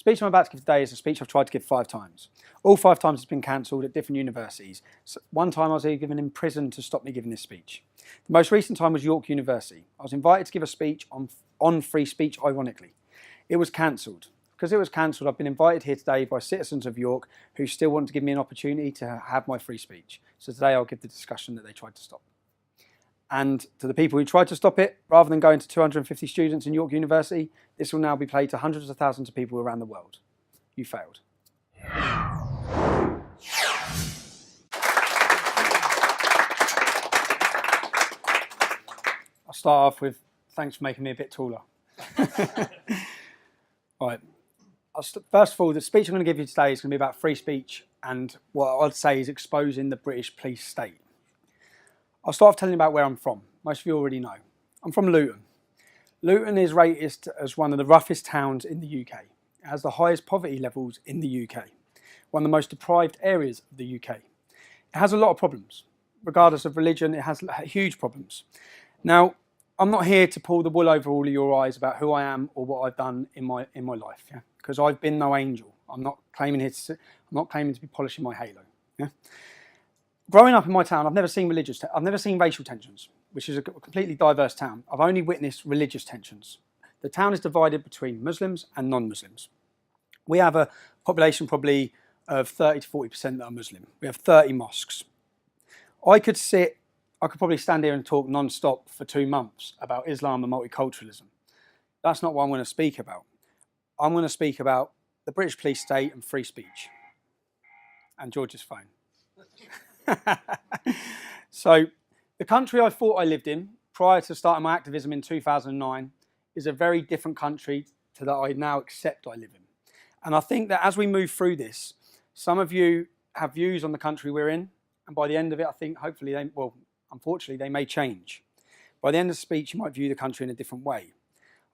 speech I'm about to give today is a speech I've tried to give 5 times. All 5 times it's been cancelled at different universities. So one time I was even in prison to stop me giving this speech. The most recent time was York University. I was invited to give a speech on free speech, ironically. It was cancelled. Because it was cancelled, I've been invited here today by citizens of York who still want to give me an opportunity to have my free speech. So today I'll give the discussion that they tried to stop. And to the people who tried to stop it, rather than going to 250 students in York University, this will now be played to hundreds of thousands of people around the world. You failed. I'll start off with thanks for making me a bit taller. All right. First of all, the speech I'm going to give you today is going to be about free speech and what I'd say is exposing the British police state. I'll start off telling you about where I'm from. Most of you already know. I'm from Luton. Luton is rated as one of the roughest towns in the UK. It has the highest poverty levels in the UK. One of the most deprived areas of the UK. It has a lot of problems. Regardless of religion, it has huge problems. Now, I'm not here to pull the wool over all of your eyes about who I am or what I've done in my life, yeah? Because I've been no angel. I'm not claiming to be polishing my halo. Yeah? Growing up in my town, I've never seen racial tensions, which is a completely diverse town. I've only witnessed religious tensions. The town is divided between Muslims and non-Muslims. We have a population probably of 30 to 40% that are Muslim. We have 30 mosques. I could probably stand here and talk non-stop for 2 months about Islam and multiculturalism. That's not what I'm going to speak about. I'm going to speak about the British police state and free speech. And George's phone. So, the country I thought I lived in prior to starting my activism in 2009 is a very different country to that I now accept I live in. And I think that as we move through this, some of you have views on the country we're in, and by the end of it, I think hopefully unfortunately, they may change. By the end of the speech, you might view the country in a different way.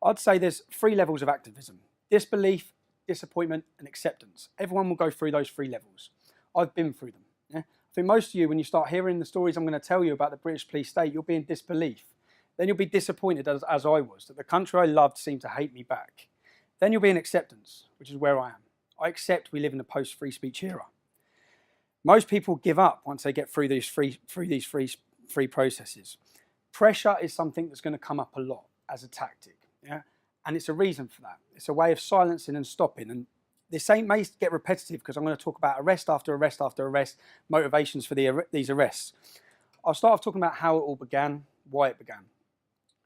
I'd say there's 3 levels of activism: disbelief, disappointment, and acceptance. Everyone will go through those 3 levels. I've been through them. Yeah? I think most of you, when you start hearing the stories I'm going to tell you about the British police state, you'll be in disbelief. Then you'll be disappointed, as I was, that the country I loved seemed to hate me back. Then you'll be in acceptance, which is where I am. I accept we live in a post-free speech era. Most people give up once they get through these free processes. Pressure is something that's going to come up a lot as a tactic, yeah? And it's a reason for that. It's a way of silencing and stopping. And this may get repetitive because I'm going to talk about arrest after arrest after arrest, motivations for these arrests. I'll start off talking about how it all began, why it began.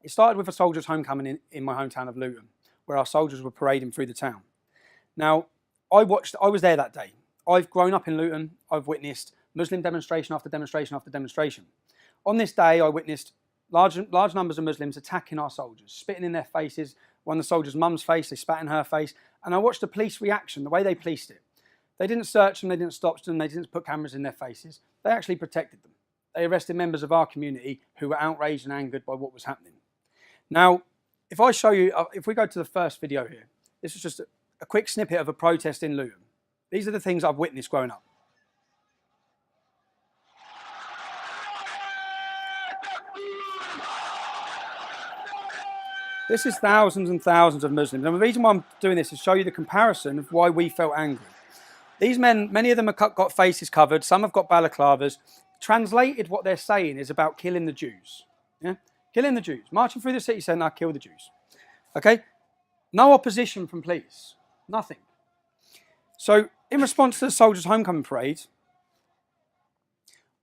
It started with a soldiers' homecoming in my hometown of Luton, where our soldiers were parading through the town. Now, I was there that day. I've grown up in Luton. I've witnessed Muslim demonstration after demonstration after demonstration. On this day, I witnessed large numbers of Muslims attacking our soldiers, spitting in their faces. One of the soldiers' mum's face, they spat in her face. And I watched the police reaction, the way they policed it. They didn't search them, they didn't stop them, they didn't put cameras in their faces. They actually protected them. They arrested members of our community who were outraged and angered by what was happening. Now, if we go to the first video here, this is just a quick snippet of a protest in Luton. These are the things I've witnessed growing up. This is thousands and thousands of Muslims. And the reason why I'm doing this is to show you the comparison of why we felt angry. These men, many of them have got faces covered, some have got balaclavas. Translated, what they're saying is about killing the Jews. Yeah? Killing the Jews. Marching through the city centre, kill the Jews. Okay? No opposition from police. Nothing. So, in response to the soldiers' homecoming parade,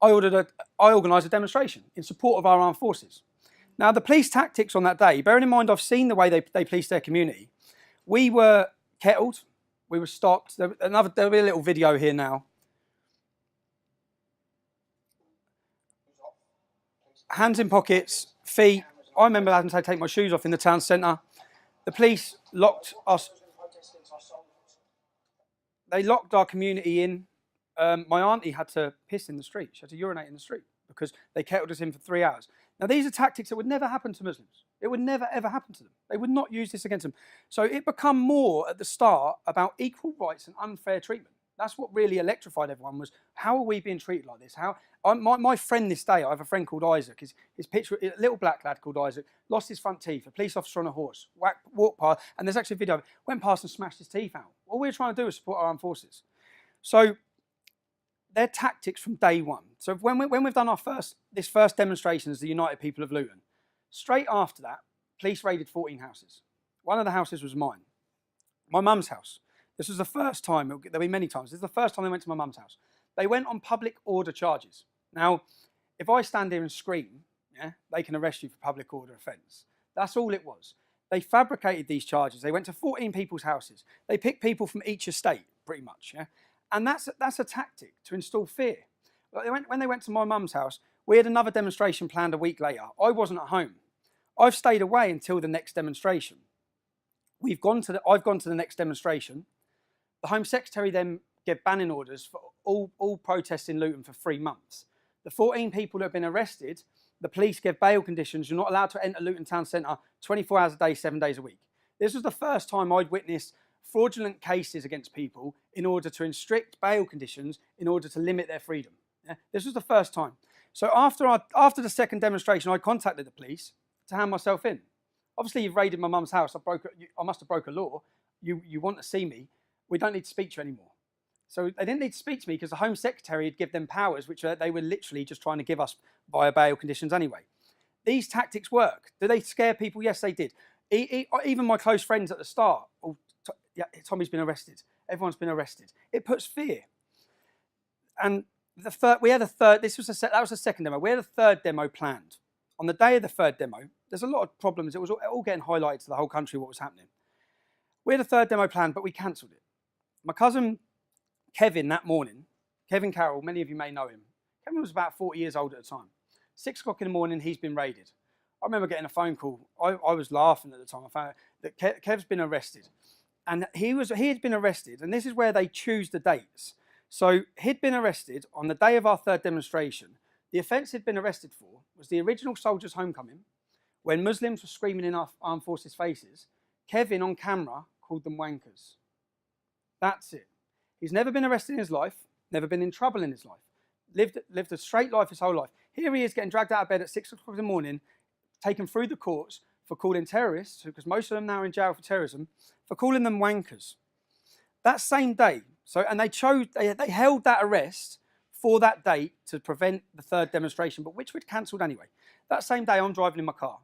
I organised a demonstration in support of our armed forces. Now, the police tactics on that day, bearing in mind I've seen the way they police their community, we were kettled, we were stopped. There'll be a little video here now. Hands in pockets, feet. I remember having to take my shoes off in the town centre. The police locked us. They locked our community in. My auntie had to piss in the street. She had to urinate in the street because they kettled us in for 3 hours. Now, these are tactics that would never happen to Muslims. It would never, ever happen to them. They would not use this against them. So it became more at the start about equal rights and unfair treatment. That's what really electrified everyone, was how are we being treated like this? My friend this day, I have a friend called Isaac, his picture, a little black lad called Isaac, lost his front teeth, a police officer on a horse, walked past, and there's actually a video of it, went past and smashed his teeth out. All we're trying to do is support our armed forces. So their tactics from day one. So when we've done this first demonstration as the United People of Luton, straight after that, police raided 14 houses. One of the houses was mine, my mum's house. This was the first time, there'll be many times, this is the first time they went to my mum's house. They went on public order charges. Now, if I stand here and scream, yeah, they can arrest you for public order offence. That's all it was. They fabricated these charges. They went to 14 people's houses. They picked people from each estate, pretty much, yeah? And that's a tactic to install fear. When they went to my mum's house, we had another demonstration planned a week later. I wasn't at home. I've stayed away until the next demonstration. I've gone to the next demonstration. The Home Secretary then gave banning orders for all protests in Luton for 3 months. The 14 people that have been arrested, the police gave bail conditions. You're not allowed to enter Luton Town Centre 24 hours a day, 7 days a week. This was the first time I'd witnessed fraudulent cases against people in order to restrict bail conditions in order to limit their freedom. Yeah? This was the first time. So after the second demonstration, I contacted the police to hand myself in. Obviously, you've raided my mum's house. I must have broke a law. You want to see me. We don't need to speak to you anymore. So they didn't need to speak to me because the Home Secretary had given them powers which they were literally just trying to give us via bail conditions anyway. These tactics work. Do they scare people? Yes, they did. Even my close friends at the start, yeah, Tommy's been arrested. Everyone's been arrested. It puts fear. And we had a third. That was the second demo. We had a third demo planned. On the day of the third demo, there's a lot of problems. It was all getting highlighted to the whole country what was happening. We had a third demo planned, but we cancelled it. My cousin Kevin that morning, Kevin Carroll, many of you may know him. Kevin was about 40 years old at the time. 6 o'clock in the morning, he's been raided. I remember getting a phone call. I was laughing at the time. I found out that Kev's been arrested. And he had been arrested, and this is where they choose the dates. So he'd been arrested on the day of our third demonstration. The offence he'd been arrested for was the original soldiers' homecoming, when Muslims were screaming in our armed forces' faces. Kevin, on camera, called them wankers. That's it. He's never been arrested in his life, never been in trouble in his life, lived a straight life his whole life. Here he is getting dragged out of bed at 6 o'clock in the morning, taken through the courts for calling terrorists, because most of them now are in jail for terrorism, for calling them wankers. That same day, and they held that arrest for that date to prevent the third demonstration, but which we'd cancelled anyway. That same day, I'm driving in my car.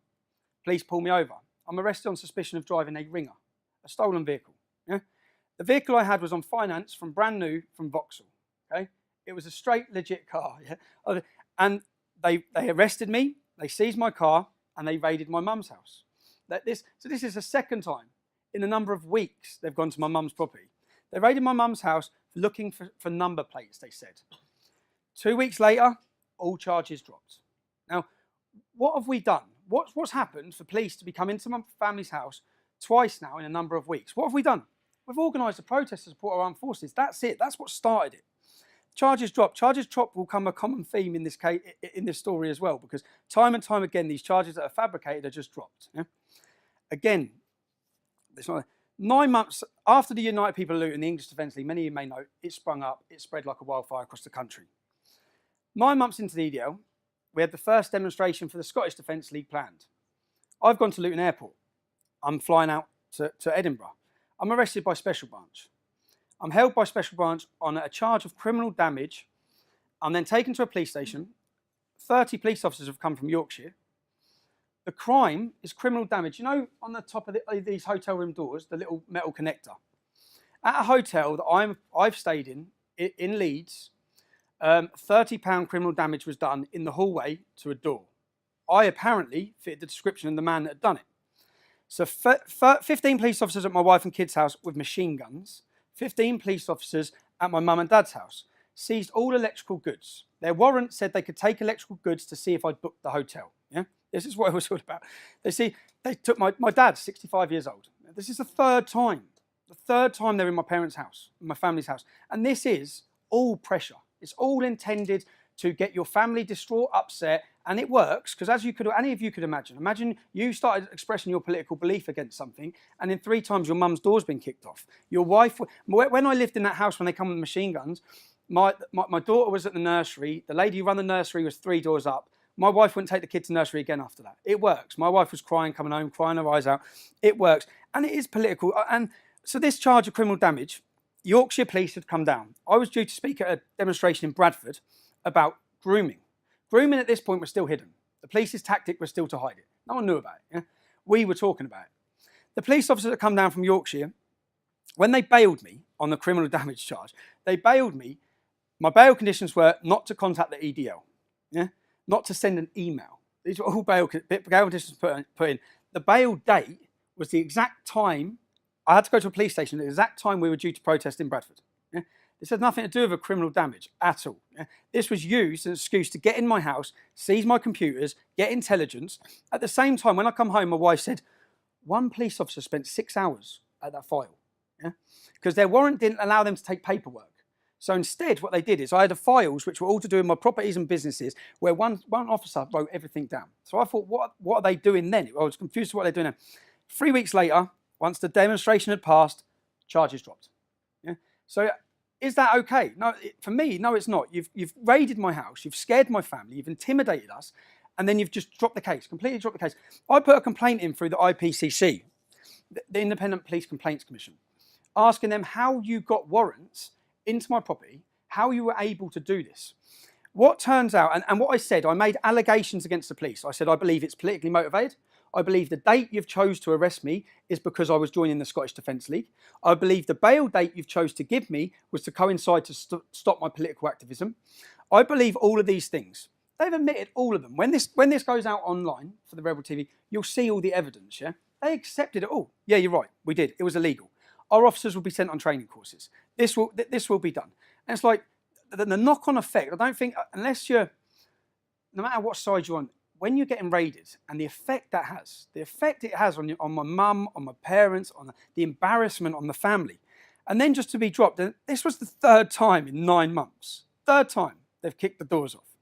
Police pull me over. I'm arrested on suspicion of driving a Ringer, a stolen vehicle. Yeah? The vehicle I had was on finance from brand new from Vauxhall. Okay? It was a straight, legit car. Yeah? And they arrested me, they seized my car, and they raided my mum's house. So this is the second time in a number of weeks they've gone to my mum's property. They raided my mum's house looking for number plates, they said. 2 weeks later, all charges dropped. Now, what have we done? What's happened for police to be coming into my family's house twice now in a number of weeks? What have we done? We've organised a protest to support our armed forces. That's it. That's what started it. Charges drop. Charges drop will become a common theme in this case, in this story as well, because time and time again, these charges that are fabricated are just dropped. Yeah? Again, 9 months after the United People of Luton, the English Defence League, many of you may know, it sprung up, it spread like a wildfire across the country. 9 months into the EDL, we had the first demonstration for the Scottish Defence League planned. I've gone to Luton Airport. I'm flying out to Edinburgh. I'm arrested by Special Branch. I'm held by Special Branch on a charge of criminal damage. I'm then taken to a police station. 30 police officers have come from Yorkshire. The crime is criminal damage. You know, on the top of these hotel room doors, the little metal connector. At a hotel that I've stayed in Leeds, £30 criminal damage was done in the hallway to a door. I apparently fitted the description of the man that had done it. So 15 police officers at my wife and kids' house with machine guns, 15 police officers at my mum and dad's house, seized all electrical goods. Their warrant said they could take electrical goods to see if I'd booked the hotel. Yeah, this is what it was all about. They took my dad, 65 years old. This is the third time they're in my parents' house, my family's house. And this is all pressure. It's all intended to get your family distraught, upset, And it works because, as any of you could imagine you started expressing your political belief against something, and in 3 times your mum's door's been kicked off. Your wife, when I lived in that house, when they come with machine guns, my daughter was at the nursery. The lady who ran the nursery was 3 doors up. My wife wouldn't take the kid to nursery again after that. It works. My wife was crying, coming home, crying her eyes out. It works. And it is political. And so this charge of criminal damage, Yorkshire Police had come down. I was due to speak at a demonstration in Bradford about grooming. Grooming at this point was still hidden. The police's tactic was still to hide it. No one knew about it. Yeah? We were talking about it. The police officers that come down from Yorkshire, when they bailed me on the criminal damage charge, they bailed me. My bail conditions were not to contact the EDL. Yeah? Not to send an email. These were all bail conditions put in. The bail date was the exact time. I had to go to a police station at the exact time we were due to protest in Bradford. Yeah? This had nothing to do with a criminal damage at all. Yeah? This was used as an excuse to get in my house, seize my computers, get intelligence. At the same time, when I come home, my wife said, one police officer spent 6 hours at that file. Because their warrant didn't allow them to take paperwork. So instead, what they did is I had files which were all to do with my properties and businesses, where one officer wrote everything down. So I thought, what are they doing then? I was confused with what they're doing now. 3 weeks later, once the demonstration had passed, charges dropped. Yeah? So is that okay? No, for me, no, it's not. You've raided my house, you've scared my family, you've intimidated us, and then you've just dropped the case, completely dropped the case. I put a complaint in through the IPCC, the Independent Police Complaints Commission, asking them how you got warrants into my property, how you were able to do this. What turns out, and what I said, I made allegations against the police. I said, I believe it's politically motivated. I believe the date you've chose to arrest me is because I was joining the Scottish Defence League. I believe the bail date you've chose to give me was to coincide to stop my political activism. I believe all of these things. They've admitted all of them. When this goes out online for the Rebel TV, you'll see all the evidence, yeah? They accepted it all. Yeah, you're right, we did. It was illegal. Our officers will be sent on training courses. This will be done. And it's like the knock-on effect. I don't think, unless you're, no matter what side you're on, when you're getting raided and the effect it has on my mum, on my parents, on the embarrassment on the family, and then just to be dropped. And this was the 3rd time in 9 months. 3rd time they've kicked the doors off.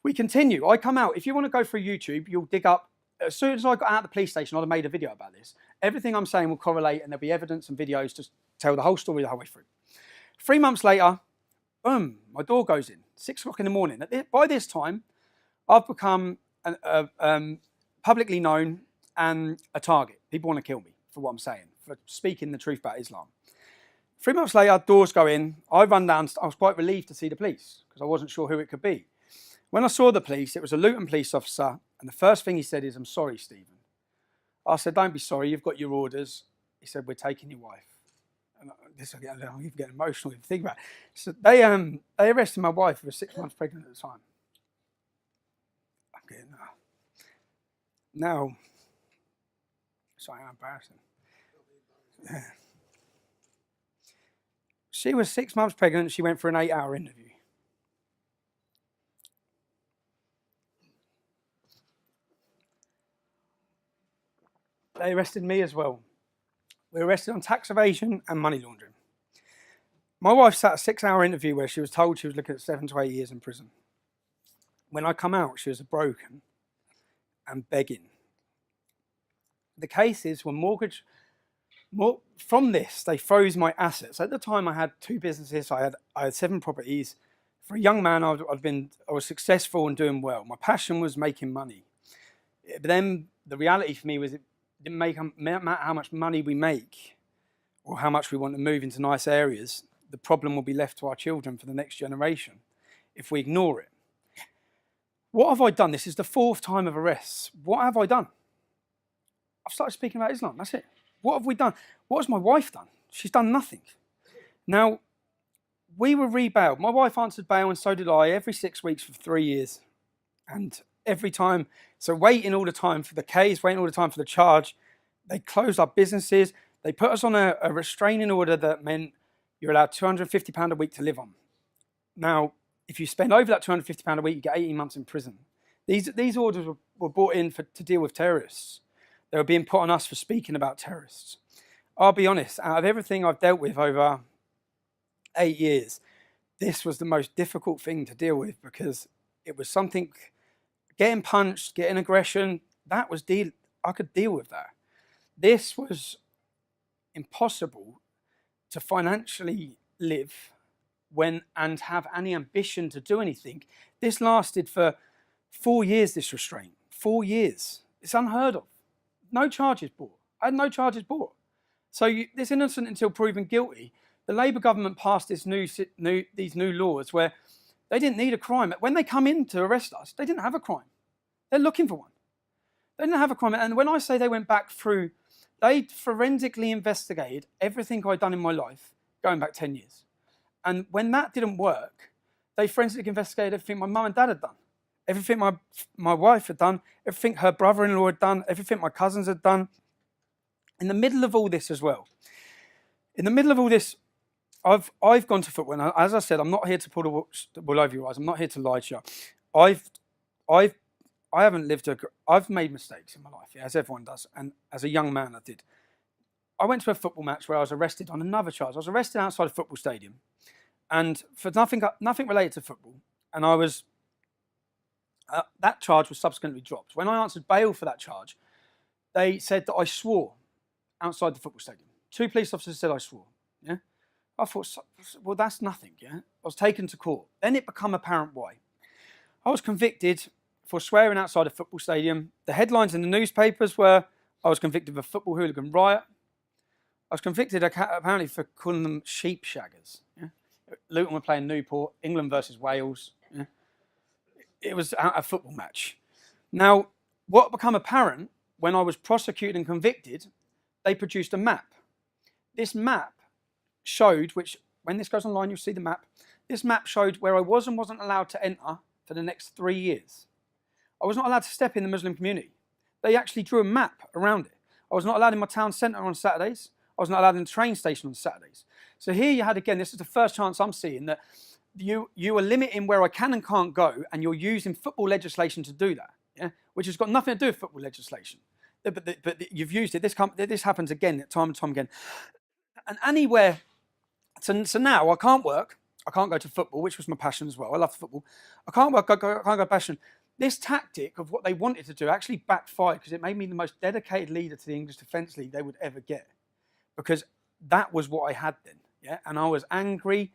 We continue. I come out. If you want to go through YouTube, you'll dig up. As soon as I got out of the police station, I'd have made a video about this. Everything I'm saying will correlate, and there'll be evidence and videos to tell the whole story the whole way through. 3 months later, boom, my door goes in. 6 o'clock in the morning. By this time, I've become publicly known and a target. People want to kill me for what I'm saying, for speaking the truth about Islam. 3 months later, doors go in. I run down. I was quite relieved to see the police because I wasn't sure who it could be. When I saw the police, it was a Luton police officer, and the first thing he said is, "I'm sorry, Stephen." I said, "Don't be sorry, you've got your orders." He said, "We're taking your wife." And I'm even getting emotional if you think about it. So they arrested my wife, who was 6 months pregnant at the time. I'm getting now. Sorry, I'm embarrassing. Yeah. She was 6 months pregnant. She went for an 8-hour interview. They arrested me as well. We were arrested on tax evasion and money laundering. My wife sat a 6-hour interview where she was told she was looking at 7 to 8 years in prison. When I come out, she was broken and begging. The cases were from this, they froze my assets. At the time, I had 2 businesses. I had 7 properties. For a young man, I was successful and doing well. My passion was making money. But then the reality for me was it didn't matter how much money we make or how much we want to move into nice areas. The problem will be left to our children for the next generation if we ignore it. What have I done? This is the 4th time of arrests. What have I done? I've started speaking about Islam. That's it. What have we done? What has my wife done? She's done nothing. Now, we were rebailed. My wife answered bail, and so did I, every 6 weeks for 3 years. And every time, so waiting all the time for the case, waiting all the time for the charge. They closed our businesses. They put us on a restraining order that meant you're allowed £250 a week to live on. Now, if you spend over that £250 a week, you get 18 months in prison. These orders were brought in to deal with terrorists. They were being put on us for speaking about terrorists. I'll be honest, out of everything I've dealt with over 8 years, this was the most difficult thing to deal with because it was something getting punched, getting aggression, I could deal with that. This was impossible to financially live and have any ambition to do anything. This lasted for 4 years, this restraint. 4 years. It's unheard of. No charges brought. I had no charges brought. So this innocent until proven guilty. The Labour government passed these new laws where they didn't need a crime. When they come in to arrest us, they didn't have a crime. They're looking for one. They didn't have a crime. And when I say they went back through, they forensically investigated everything I'd done in my life, going back 10 years. And when that didn't work, they forensically investigated everything my mum and dad had done. Everything my wife had done, everything her brother-in-law had done, everything my cousins had done. In the middle of all this as well, I've gone to football. And as I said, I'm not here to pull the wool over your eyes. I'm not here to lie to you. I haven't lived I've made mistakes in my life, yeah, as everyone does. And as a young man, I did. I went to a football match where I was arrested on another charge. I was arrested outside a football stadium, and for nothing related to football. And I was that charge was subsequently dropped. When I answered bail for that charge, they said that I swore outside the football stadium. 2 police officers said I swore. Yeah, I thought, well, that's nothing. Yeah, I was taken to court. Then it became apparent why. I was convicted for swearing outside a football stadium. The headlines in the newspapers were I was convicted of a football hooligan riot. I was convicted apparently for calling them sheep shaggers. Yeah? Luton were playing Newport, England versus Wales. Yeah? It was a football match. Now, what became apparent when I was prosecuted and convicted, they produced a map. This map showed, which when this goes online, you'll see the map. This map showed where I was and wasn't allowed to enter for the next 3 years. I was not allowed to step in the Muslim community. They actually drew a map around it. I was not allowed in my town centre on Saturdays. I was not allowed in the train station on Saturdays. So here you had, again, this is the first chance I'm seeing that you are limiting where I can and can't go, and you're using football legislation to do that, yeah? Which has got nothing to do with football legislation. But you've used it. This happens again, time and time again. And anywhere, so now I can't work. I can't go to football, which was my passion as well. I love football. I can't work. I can't go passion. This tactic of what they wanted to do actually backfired because it made me the most dedicated leader to the English Defence League they would ever get. Because that was what I had then, yeah? And I was angry.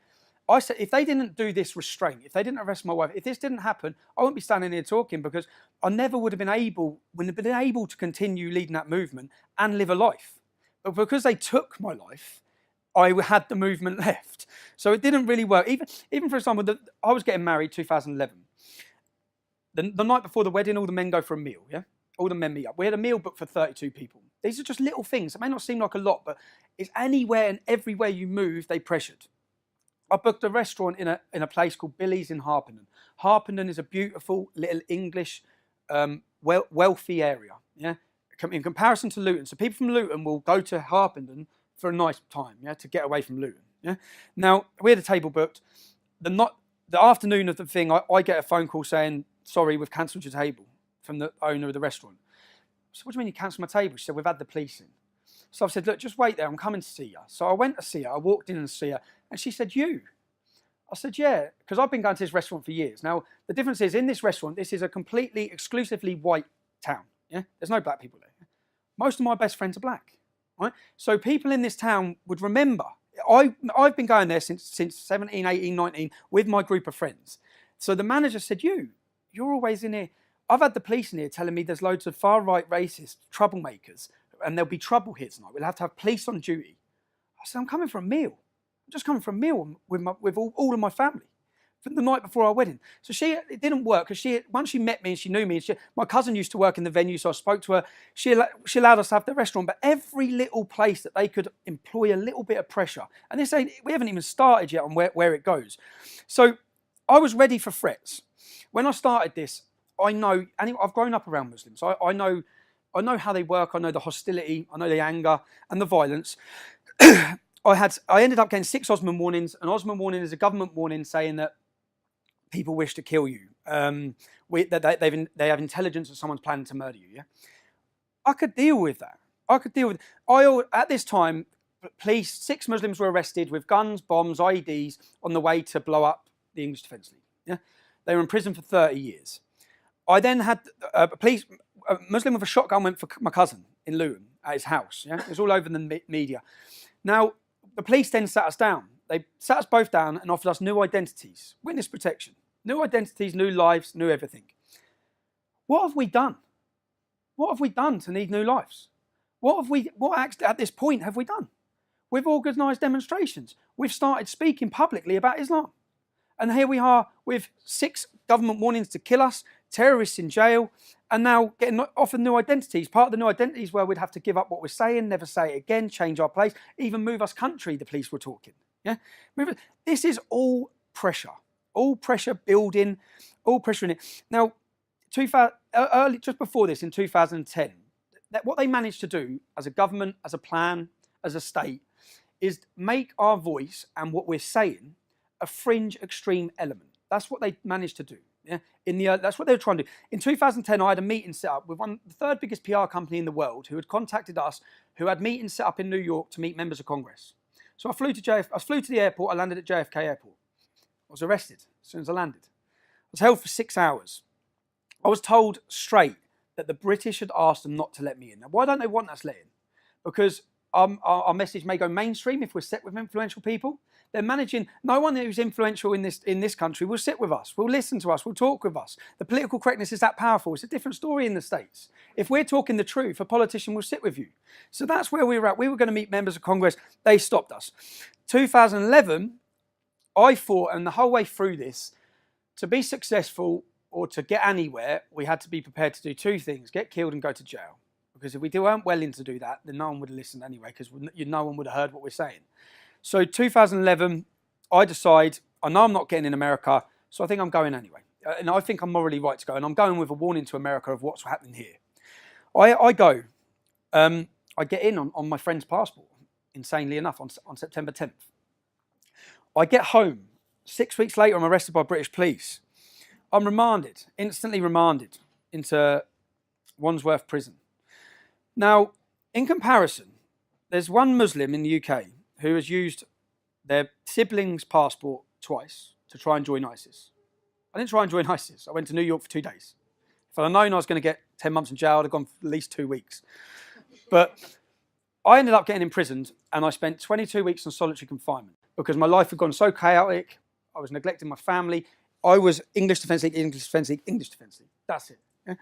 I said, if they didn't do this restraint, if they didn't arrest my wife, if this didn't happen, I wouldn't be standing here talking because I never would have been able to continue leading that movement and live a life. But because they took my life, I had the movement left. So it didn't really work. Even for example, I was getting married 2011. The night before the wedding, all the men go for a meal, yeah? All the men meet up. We had a meal booked for 32 people. These are just little things. It may not seem like a lot, but it's anywhere and everywhere you move, they pressured. I booked a restaurant in a place called Billy's in Harpenden. Harpenden is a beautiful little English, wealthy area, yeah? In comparison to Luton. So people from Luton will go to Harpenden for a nice time, yeah, to get away from Luton, yeah? Now, we had a table booked. The afternoon of the thing, I get a phone call saying, sorry, we've cancelled your table, from the owner of the restaurant. So what do you mean you cancelled my table? She said, we've had the police in. So I said, look, just wait there, I'm coming to see you. So I went to see her, I walked in and see her, and she said, you? I said, yeah, because I've been going to this restaurant for years. Now, the difference is, in this restaurant, this is a completely, exclusively white town, yeah? There's no black people there. Most of my best friends are black, right? So people in this town would remember. I've been going there since 17, 18, 19 with my group of friends. So the manager said, you're always in here. I've had the police in here telling me there's loads of far-right racist troublemakers and there'll be trouble here tonight. We'll have to have police on duty. I said, I'm coming for a meal. I'm just coming for a meal with all of my family from the night before our wedding. So it didn't work because once she met me and she knew me, and my cousin used to work in the venue, so I spoke to her. She allowed us to have the restaurant, but every little place that they could employ a little bit of pressure. And we haven't even started yet on where it goes. So I was ready for threats. When I started this, I've grown up around Muslims. I know how they work. I know the hostility. I know the anger and the violence. I ended up getting 6 Osman warnings. An Osman warning is a government warning saying that people wish to kill you. That they have intelligence that someone's planning to murder you. Yeah, I could deal with that. At this time, police, 6 Muslims were arrested with guns, bombs, IEDs on the way to blow up the English Defence League. Yeah, they were in prison for 30 years. I then had a Muslim with a shotgun went for my cousin in Luton at his house. Yeah, it was all over the media. Now, the police then sat us down. They sat us both down and offered us new identities, witness protection, new identities, new lives, new everything. What have we done? What have we done to need new lives? What acts at this point have we done? We've organised demonstrations. We've started speaking publicly about Islam. And here we are with 6 government warnings to kill us, terrorists in jail, and now getting offered new identities. Part of the new identities where we'd have to give up what we're saying, never say it again, change our place, even move us country, the police were talking. Yeah, this is all pressure building, all pressure in it. Now, just before this, in 2010, what they managed to do as a government, as a plan, as a state, is make our voice and what we're saying a fringe extreme element. That's what they managed to do. Yeah, that's what they were trying to do. In 2010, I had a meeting set up with the third biggest PR company in the world, who had contacted us, who had meetings set up in New York to meet members of Congress. So I flew to the airport. I landed at JFK Airport. I was arrested as soon as I landed. I was held for 6 hours. I was told straight that the British had asked them not to let me in. Now, why don't they want us let in? Because our message may go mainstream if we're set with influential people. They're managing. No one who's influential in this country will sit with us, will listen to us, will talk with us. The political correctness is that powerful. It's a different story in the States. If we're talking the truth, a politician will sit with you. So that's where we were at. We were going to meet members of Congress. They stopped us. 2011, I thought, and the whole way through this, to be successful or to get anywhere, we had to be prepared to do 2 things: get killed and go to jail. Because if we weren't willing to do that, then no one would have listened anyway, because no one would have heard what we're saying. So 2011, I decide, I know I'm not getting in America, so I think I'm going anyway. And I think I'm morally right to go. And I'm going with a warning to America of what's happening here. I go. I get in on my friend's passport, insanely enough, on September 10th. I get home. 6 weeks later, I'm arrested by British police. I'm remanded, instantly remanded, into Wandsworth Prison. Now, in comparison, there's one Muslim in the UK who has used their sibling's passport twice to try and join ISIS. I didn't try and join ISIS. I went to New York for 2 days. If I'd have known I was going to get 10 months in jail, I'd have gone for at least 2 weeks. But I ended up getting imprisoned, and I spent 22 weeks in solitary confinement because my life had gone so chaotic. I was neglecting my family. I was English Defence League, English Defence League, English Defence League. That's it. Yeah?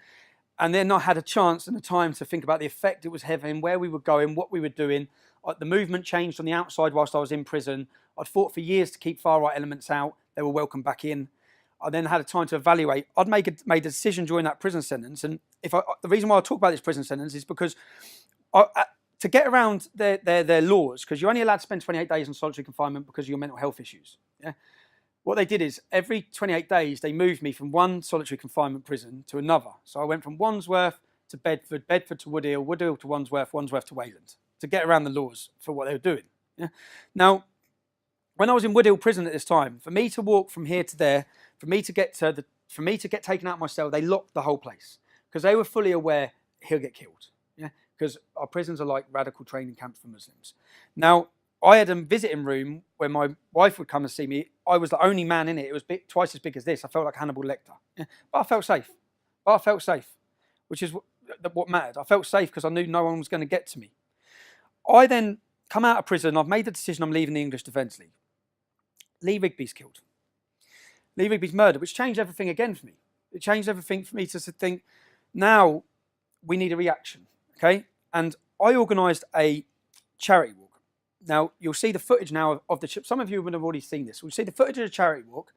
And then I had a chance and a time to think about the effect it was having, where we were going, what we were doing. The movement changed on the outside whilst I was in prison. I'd fought for years to keep far-right elements out. They were welcomed back in. I then had a time to evaluate. I'd made a decision during that prison sentence. And the reason why I talk about this prison sentence is because to get around their laws, because you're only allowed to spend 28 days in solitary confinement because of your mental health issues. Yeah. What they did is every 28 days, they moved me from one solitary confinement prison to another. So I went from Wandsworth to Bedford, Bedford to Woodhill, Woodhill to Wandsworth, Wandsworth to Wayland, to get around the laws for what they were doing. Yeah? Now, when I was in Woodhill prison at this time, for me to walk from here to there, for me to get taken out of my cell, they locked the whole place because they were fully aware he'll get killed. Yeah, because our prisons are like radical training camps for Muslims. Now, I had a visiting room where my wife would come and see me. I was the only man in it. It was twice as big as this. I felt like Hannibal Lecter. Yeah? But I felt safe. Which is what mattered. I felt safe because I knew no one was going to get to me. I then come out of prison. I've made the decision I'm leaving the English Defence League. Lee Rigby's killed. Lee Rigby's murdered, which changed everything again for me. It changed everything for me to think, now we need a reaction, okay? And I organised a charity walk. Now, you'll see the footage now of the... Some of you would have already seen this. We'll see the footage of the charity walk.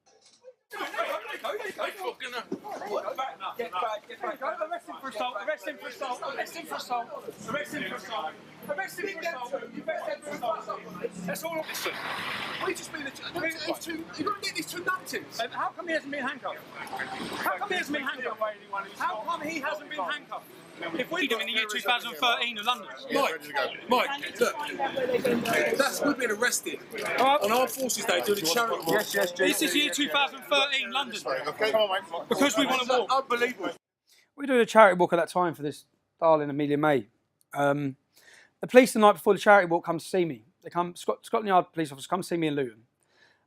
Get back. Arrest him for assault. Arrest him for assault. Arrest him for assault. Arrest him for assault. Arrest him for assault. That's all. Listen, we just been... You've got to get these 2 numptins. How come he hasn't been handcuffed? How come he hasn't been handcuffed? How come he hasn't been handcuffed? If we do in the year 2013 in London. Mike, look, we've been arrested on Armed Forces Day doing a charity walk. Yes, this is year 2013 London. Okay, come on, mate. Because we want to walk. Unbelievable. We were doing a charity walk at that time for this darling Amelia May. The police the night before the charity walk come to see me. They come, Scotland Yard police officers come see me in Luton.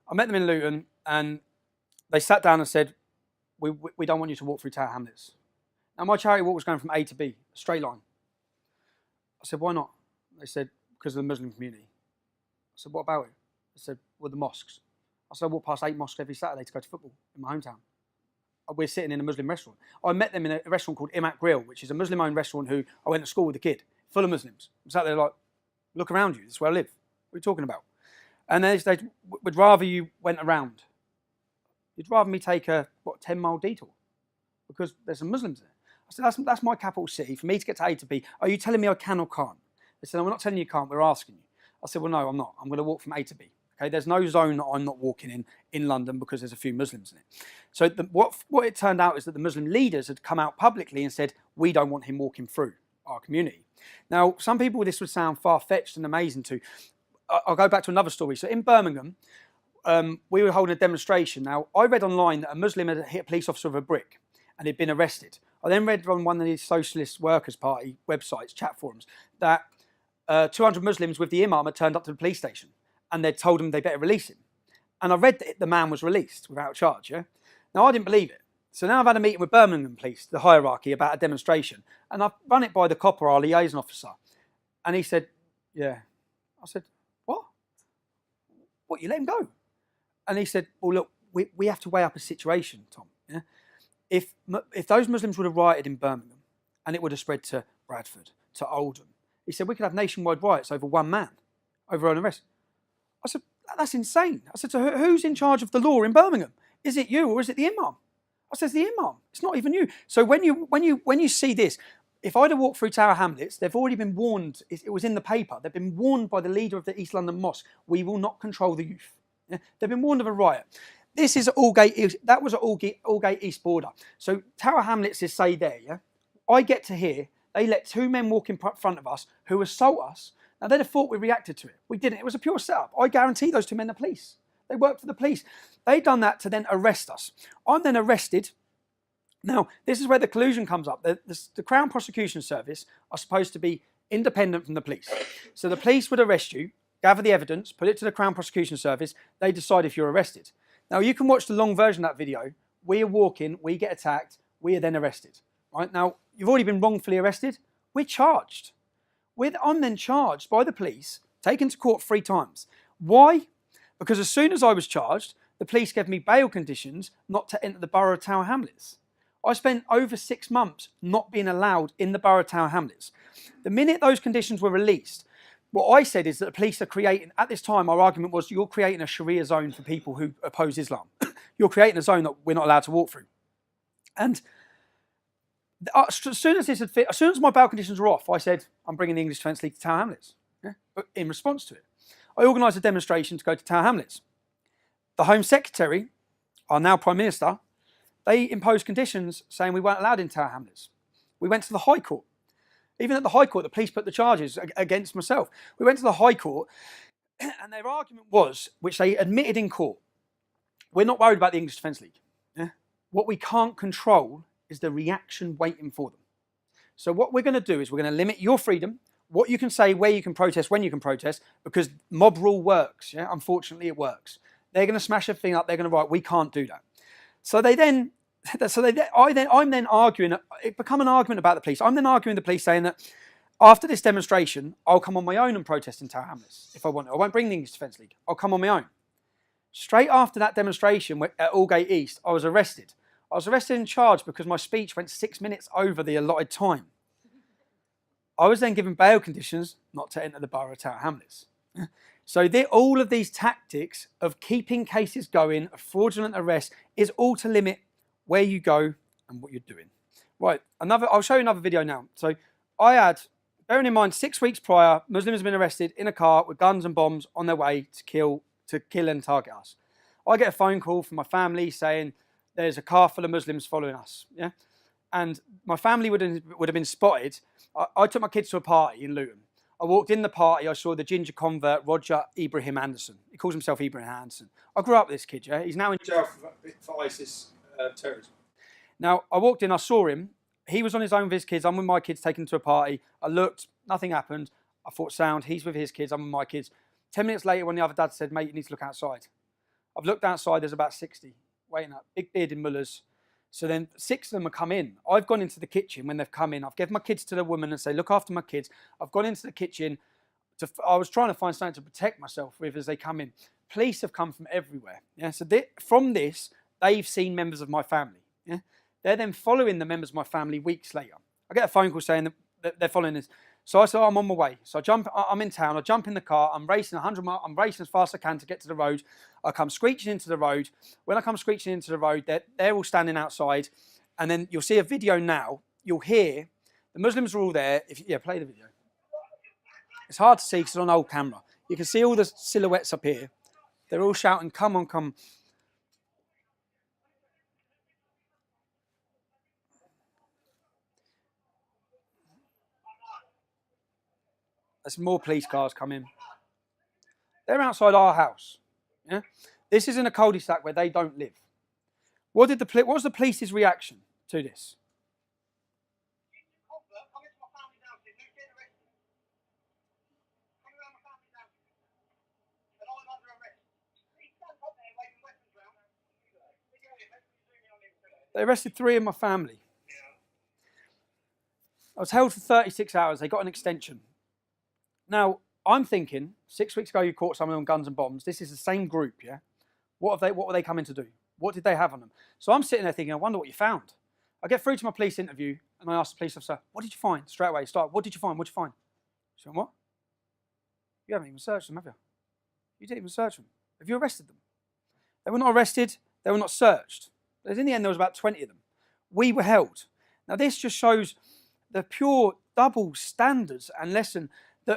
I met them in Luton and they sat down and said, we don't want you to walk through Tower Hamlets. Now, my charity walk was going from A to B, a straight line. I said, why not? They said, because of the Muslim community. I said, what about it? They said, well, the mosques. I said, I walk past 8 mosques every Saturday to go to football in my hometown. We're sitting in a Muslim restaurant. I met them in a restaurant called Imak Grill, which is a Muslim-owned restaurant who I went to school with a kid, full of Muslims. I sat there like, look around you, this is where I live. What are you talking about? And they would rather you went around. You'd rather me take a, 10-mile detour? Because there's some Muslims there. I said, that's my capital city. For me to get to A to B, are you telling me I can or can't? They said, no, we're not telling you can't, we're asking you. I said, well, no, I'm not. I'm going to walk from A to B. Okay, there's no zone that I'm not walking in London because there's a few Muslims in it. So what it turned out is that the Muslim leaders had come out publicly and said, we don't want him walking through our community. Now, some people, this would sound far-fetched and amazing to. I'll go back to another story. So in Birmingham, we were holding a demonstration. Now, I read online that a Muslim had hit a police officer with a brick and he'd been arrested. I then read on one of the Socialist Workers' Party websites, chat forums, that 200 Muslims with the imam had turned up to the police station and they'd told him they better release him. And I read that the man was released without charge, yeah? Now, I didn't believe it. So now I've had a meeting with Birmingham Police, the hierarchy, about a demonstration. And I've run it by the copper, our liaison officer. And he said, yeah. I said, what? What, you let him go? And he said, well, look, we have to weigh up a situation, Tom. Yeah? If those Muslims would have rioted in Birmingham and it would have spread to Bradford, to Oldham, he said, we could have nationwide riots over one man, over an arrest. I said, that's insane. I said, so who's in charge of the law in Birmingham? Is it you or is it the imam? I said, it's the imam. It's not even you. So when you see this, if I'd have walked through Tower Hamlets, they've already been warned. It was in the paper. They've been warned by the leader of the East London Mosque. We will not control the youth. Yeah? They've been warned of a riot. This is Aldgate. That was at Aldgate East Border. So Tower Hamlets is say there. Yeah, I get to hear they let 2 men walk in front of us who assault us. Now they'd have thought we reacted to it. We didn't. It was a pure setup. I guarantee those 2 men are police. They worked for the police. They'd done that to then arrest us. I'm then arrested. Now, this is where the collusion comes up. The Crown Prosecution Service are supposed to be independent from the police. So the police would arrest you, gather the evidence, put it to the Crown Prosecution Service. They decide if you're arrested. Now, you can watch the long version of that video. We are walking, we get attacked, we are then arrested. Right? Now, you've already been wrongfully arrested. We're charged. I'm then charged by the police, taken to court 3 times. Why? Because as soon as I was charged, the police gave me bail conditions not to enter the borough of Tower Hamlets. I spent over 6 months not being allowed in the borough of Tower Hamlets. The minute those conditions were released, what I said is that the police are creating, at this time our argument was you're creating a Sharia zone for people who oppose Islam. You're creating a zone that we're not allowed to walk through. And as soon as my bail conditions were off, I said, I'm bringing the English Defence League to Tower Hamlets. Yeah? But in response to it, I organised a demonstration to go to Tower Hamlets. The Home Secretary, our now Prime Minister, they imposed conditions saying we weren't allowed in Tower Hamlets. We went to the High Court. Even at the High Court, the police put the charges against myself. We went to the High Court, and their argument was, which they admitted in court, we're not worried about the English Defence League. Yeah? What we can't control is the reaction waiting for them. So what we're going to do is we're going to limit your freedom, what you can say, where you can protest, when you can protest, because mob rule works. Yeah? Unfortunately, it works. They're going to smash everything up. They're going to write, we can't do that. I'm then arguing, it become an argument about the police. I'm then arguing the police saying that after this demonstration, I'll come on my own and protest in Tower Hamlets if I want to. I won't bring the English Defence League. I'll come on my own. Straight after that demonstration at Aldgate East, I was arrested. I was arrested and charged because my speech went 6 minutes over the allotted time. I was then given bail conditions not to enter the borough of Tower Hamlets. So all of these tactics of keeping cases going, of fraudulent arrest, is all to limit where you go and what you're doing. Right, I'll show you another video now. So I had, bearing in mind, 6 weeks prior, Muslims have been arrested in a car with guns and bombs on their way to kill and target us. I get a phone call from my family saying there's a car full of Muslims following us. Yeah, and my family would have been spotted. I took my kids to a party in Luton. I walked in the party, I saw the ginger convert, Roger Ibrahim Anderson. He calls himself Ibrahim Anderson. I grew up with this kid, yeah? He's now in jail for ISIS terrorism. Now, I walked in, I saw him. He was on his own with his kids. I'm with my kids taken to a party. I looked, nothing happened. I thought, sound, he's with his kids, I'm with my kids. 10 minutes later, when the other dad said, mate, you need to look outside. I've looked outside, there's about 60 waiting up. Big bearded mullahs, So then 6 of them have come in. I've gone into the kitchen when they've come in. I've given my kids to the woman and say, look after my kids. I've gone into the kitchen. I was trying to find something to protect myself with as they come in. Police have come from everywhere. Yeah. So from this, they've seen members of my family. Yeah. They're then following the members of my family weeks later. I get a phone call saying that they're following this. So I said, oh, I'm on my way. So I'm in town. I jump in the car. I'm racing 100 miles. I'm racing as fast as I can to get to the road. I come screeching into the road. When I come screeching into the road, they're all standing outside. And then you'll see a video now. You'll hear the Muslims are all there. Play the video. It's hard to see because it's on old camera. You can see all the silhouettes up here. They're all shouting, come on, come. There's more police cars coming. They're outside our house. Yeah? This is in a cul-de-sac where they don't live. What was the police's reaction to this? They arrested 3 of my family. I was held for 36 hours. They got an extension. Now, I'm thinking, 6 weeks ago you caught someone on guns and bombs. This is the same group, yeah? What were they coming to do? What did they have on them? So I'm sitting there thinking, I wonder what you found. I get through to my police interview and I ask the police officer, what did you find? Straight away, what did you find? What did you find? She went, what? You haven't even searched them, have you? You didn't even search them. Have you arrested them? They were not arrested. They were not searched. In the end, there was about 20 of them. We were held. Now, this just shows the pure double standards and lesson.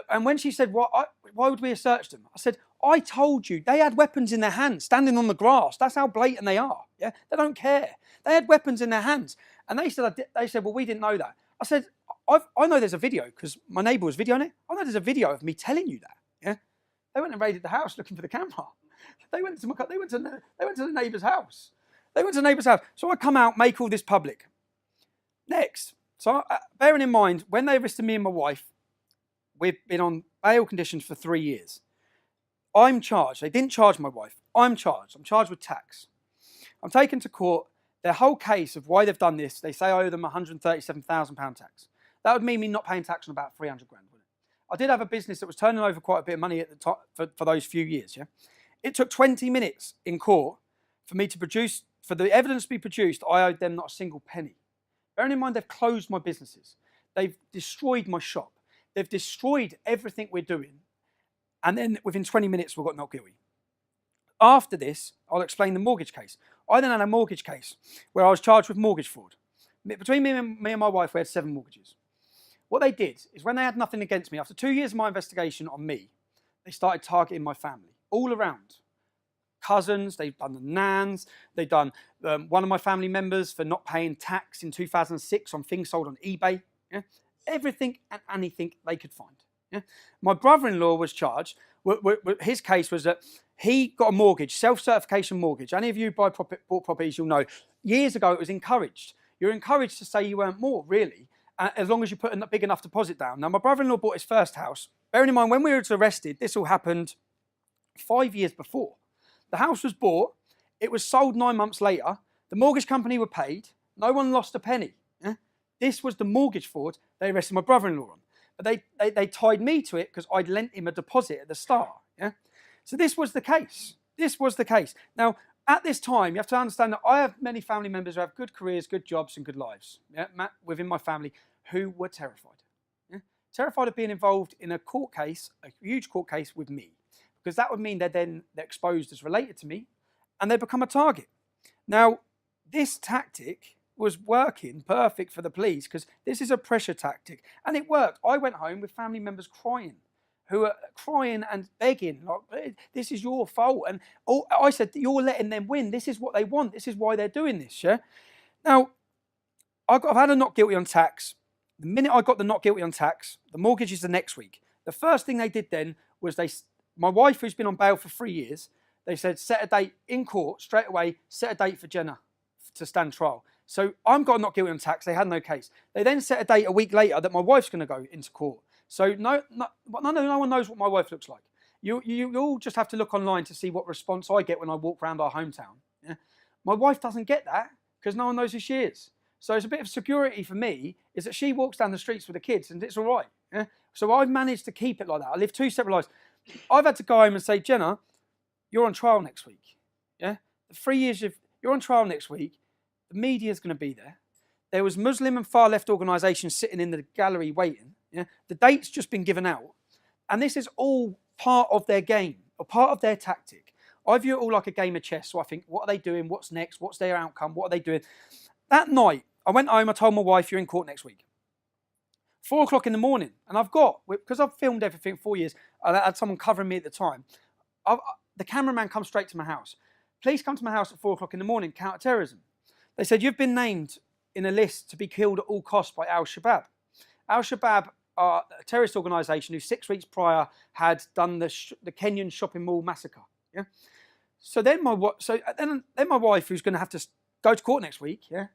And when she said, why would we have searched them? I said, I told you, they had weapons in their hands, standing on the grass. That's how blatant they are. Yeah, they don't care. They had weapons in their hands. And they said, well, we didn't know that. I said, I know there's a video because my neighbour was videoing it. I know there's a video of me telling you that. Yeah, they went and raided the house looking for the camera. They went to the neighbour's house. So I come out, make all this public. Next, so bearing in mind, when they arrested me and my wife, we've been on bail conditions for 3 years. I'm charged. They didn't charge my wife. I'm charged. I'm charged with tax. I'm taken to court. Their whole case of why they've done this, they say I owe them £137,000 tax. That would mean me not paying tax on about 300 grand, wouldn't it? I did have a business that was turning over quite a bit of money at the top for those few years, yeah? It took 20 minutes in court for me to produce, for the evidence to be produced. I owed them not a single penny. Bearing in mind, they've closed my businesses. They've destroyed my shop. They've destroyed everything we're doing. And then within 20 minutes, we got not guilty. After this, I'll explain the mortgage case. I then had a mortgage case where I was charged with mortgage fraud. Between me and my wife, we had 7 mortgages. What they did is when they had nothing against me, after 2 years of my investigation on me, they started targeting my family all around. Cousins, they've done the nans, they've done one of my family members for not paying tax in 2006 on things sold on eBay. Yeah? Everything and anything they could find. Yeah? My brother-in-law was charged. His case was that he got a mortgage, self-certification mortgage. Any of you bought properties, you'll know. Years ago, it was encouraged. You're encouraged to say you earned more, really, as long as you put a big enough deposit down. Now, my brother-in-law bought his first house. Bearing in mind, when we were arrested, this all happened 5 years before. The house was bought. It was sold 9 months later. The mortgage company were paid. No one lost a penny. Yeah? This was the mortgage fraud they arrested my brother-in-law on. But they tied me to it because I'd lent him a deposit at the start. Yeah? So this was the case. This was the case. Now, at this time, you have to understand that I have many family members who have good careers, good jobs, and good lives, yeah, within my family, who were terrified. Yeah? Terrified of being involved in a court case, a huge court case with me, because that would mean they're exposed as related to me, and they become a target. Now, this tactic was working perfect for the police because this is a pressure tactic, and it worked. I went home with family members crying, who are crying and begging, like, this is your fault. And I said, you're letting them win. This is what they want. This is why they're doing this, yeah? Now, I've had a not guilty on tax. The minute I got the not guilty on tax, the mortgage is the next week. The first thing they did then was my wife, who's been on bail for 3 years, they said, set a date in court straight away, set a date for Jenna to stand trial. So I'm got not guilty on tax. They had no case. They then set a date a week later that my wife's going to go into court. So no one knows what my wife looks like. You all just have to look online to see what response I get when I walk around our hometown. Yeah? My wife doesn't get that because no one knows who she is. So it's a bit of security for me is that she walks down the streets with the kids and it's all right. Yeah? So I've managed to keep it like that. I live two separate lives. I've had to go home and say, Jenna, you're on trial next week. Yeah, the 3 years you're on trial next week. The media's going to be there. There was Muslim and far left organisations sitting in the gallery waiting. Yeah, the date's just been given out, and this is all part of their game or part of their tactic. I view it all like a game of chess. So I think, what are they doing? What's next? What's their outcome? What are they doing? That night, I went home. I told my wife, "You're in court next week." 4 o'clock in the morning, and because I've filmed everything 4 years. I had someone covering me at the time. The cameraman comes straight to my house. Police come to my house at 4 o'clock in the morning, counter-terrorism. They said, you've been named in a list to be killed at all costs by Al-Shabaab. Al-Shabaab are a terrorist organisation who 6 weeks prior had done the Kenyan shopping mall massacre. Yeah. So then my wife, who's going to have to go to court next week, yeah,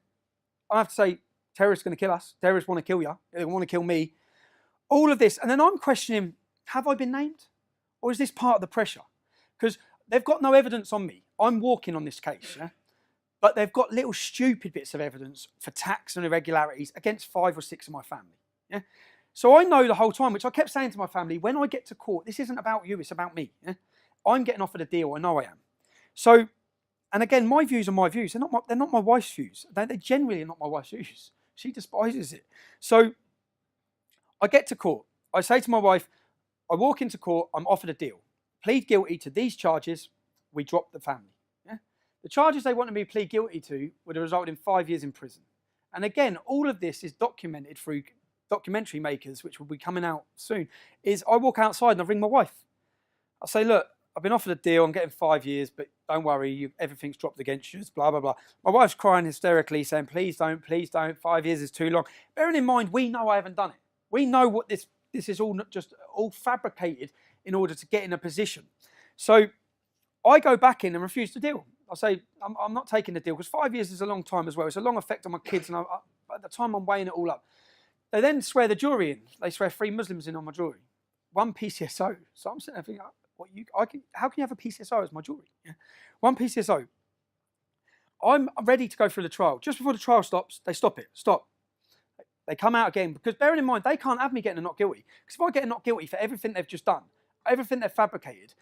I have to say, terrorists are going to kill us. Terrorists want to kill you. They want to kill me. All of this, and then I'm questioning, have I been named, or is this part of the pressure? Because they've got no evidence on me. I'm walking on this case, yeah? But they've got little stupid bits of evidence for tax and irregularities against 5 or 6 of my family. Yeah? So I know the whole time, which I kept saying to my family, when I get to court, this isn't about you, it's about me. Yeah? I'm getting offered a deal, I know I am. So, and again, my views are my views. They're not my wife's views. They generally are not my wife's views. She despises it. So I get to court. I say to my wife, I walk into court, I'm offered a deal. Plead guilty to these charges, we drop the family. Yeah? The charges they wanted me to plead guilty to would have resulted in 5 years in prison. And again, all of this is documented through documentary makers, which will be coming out soon, is I walk outside and I ring my wife. I say, look, I've been offered a deal, I'm getting 5 years, but don't worry, everything's dropped against you, blah, blah, blah. My wife's crying hysterically, saying, please don't, 5 years is too long. Bearing in mind, we know I haven't done it. We know what this is all fabricated in order to get in a position. So I go back in and refuse the deal. I say, I'm not taking the deal, because 5 years is a long time as well. It's a long effect on my kids, and at the time I'm weighing it all up. They then swear the jury in. They swear 3 Muslims in on my jury. 1 PCSO. So I'm sitting there thinking, how can you have a PCSO as my jury? Yeah. 1 PCSO. I'm ready to go through the trial. Just before the trial stops, they stop it. Stop. They come out again, because bearing in mind, they can't have me getting a not guilty. Because if I get a not guilty for everything they've just done, everything they've fabricated,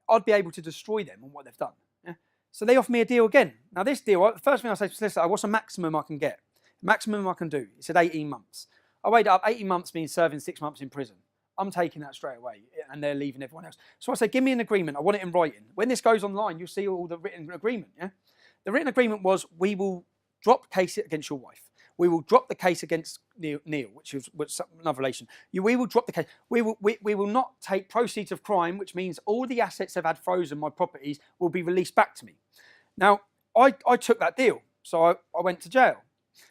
I'd be able to destroy them on what they've done. Yeah? So they offer me a deal again. Now this deal, the first thing I say to the solicitor, what's the maximum I can get? Maximum I can do. He said 18 months. I weighed it up. 18 months means serving 6 months in prison. I'm taking that straight away, and they're leaving everyone else. So I say, give me an agreement. I want it in writing. When this goes online, you'll see all the written agreement. Yeah, the written agreement was, we will drop the case against your wife. We will drop the case against Neil, which was another relation. We will drop the case. We will not take proceeds of crime, which means all the assets they've had frozen, my properties, will be released back to me. Now, I took that deal, so I went to jail.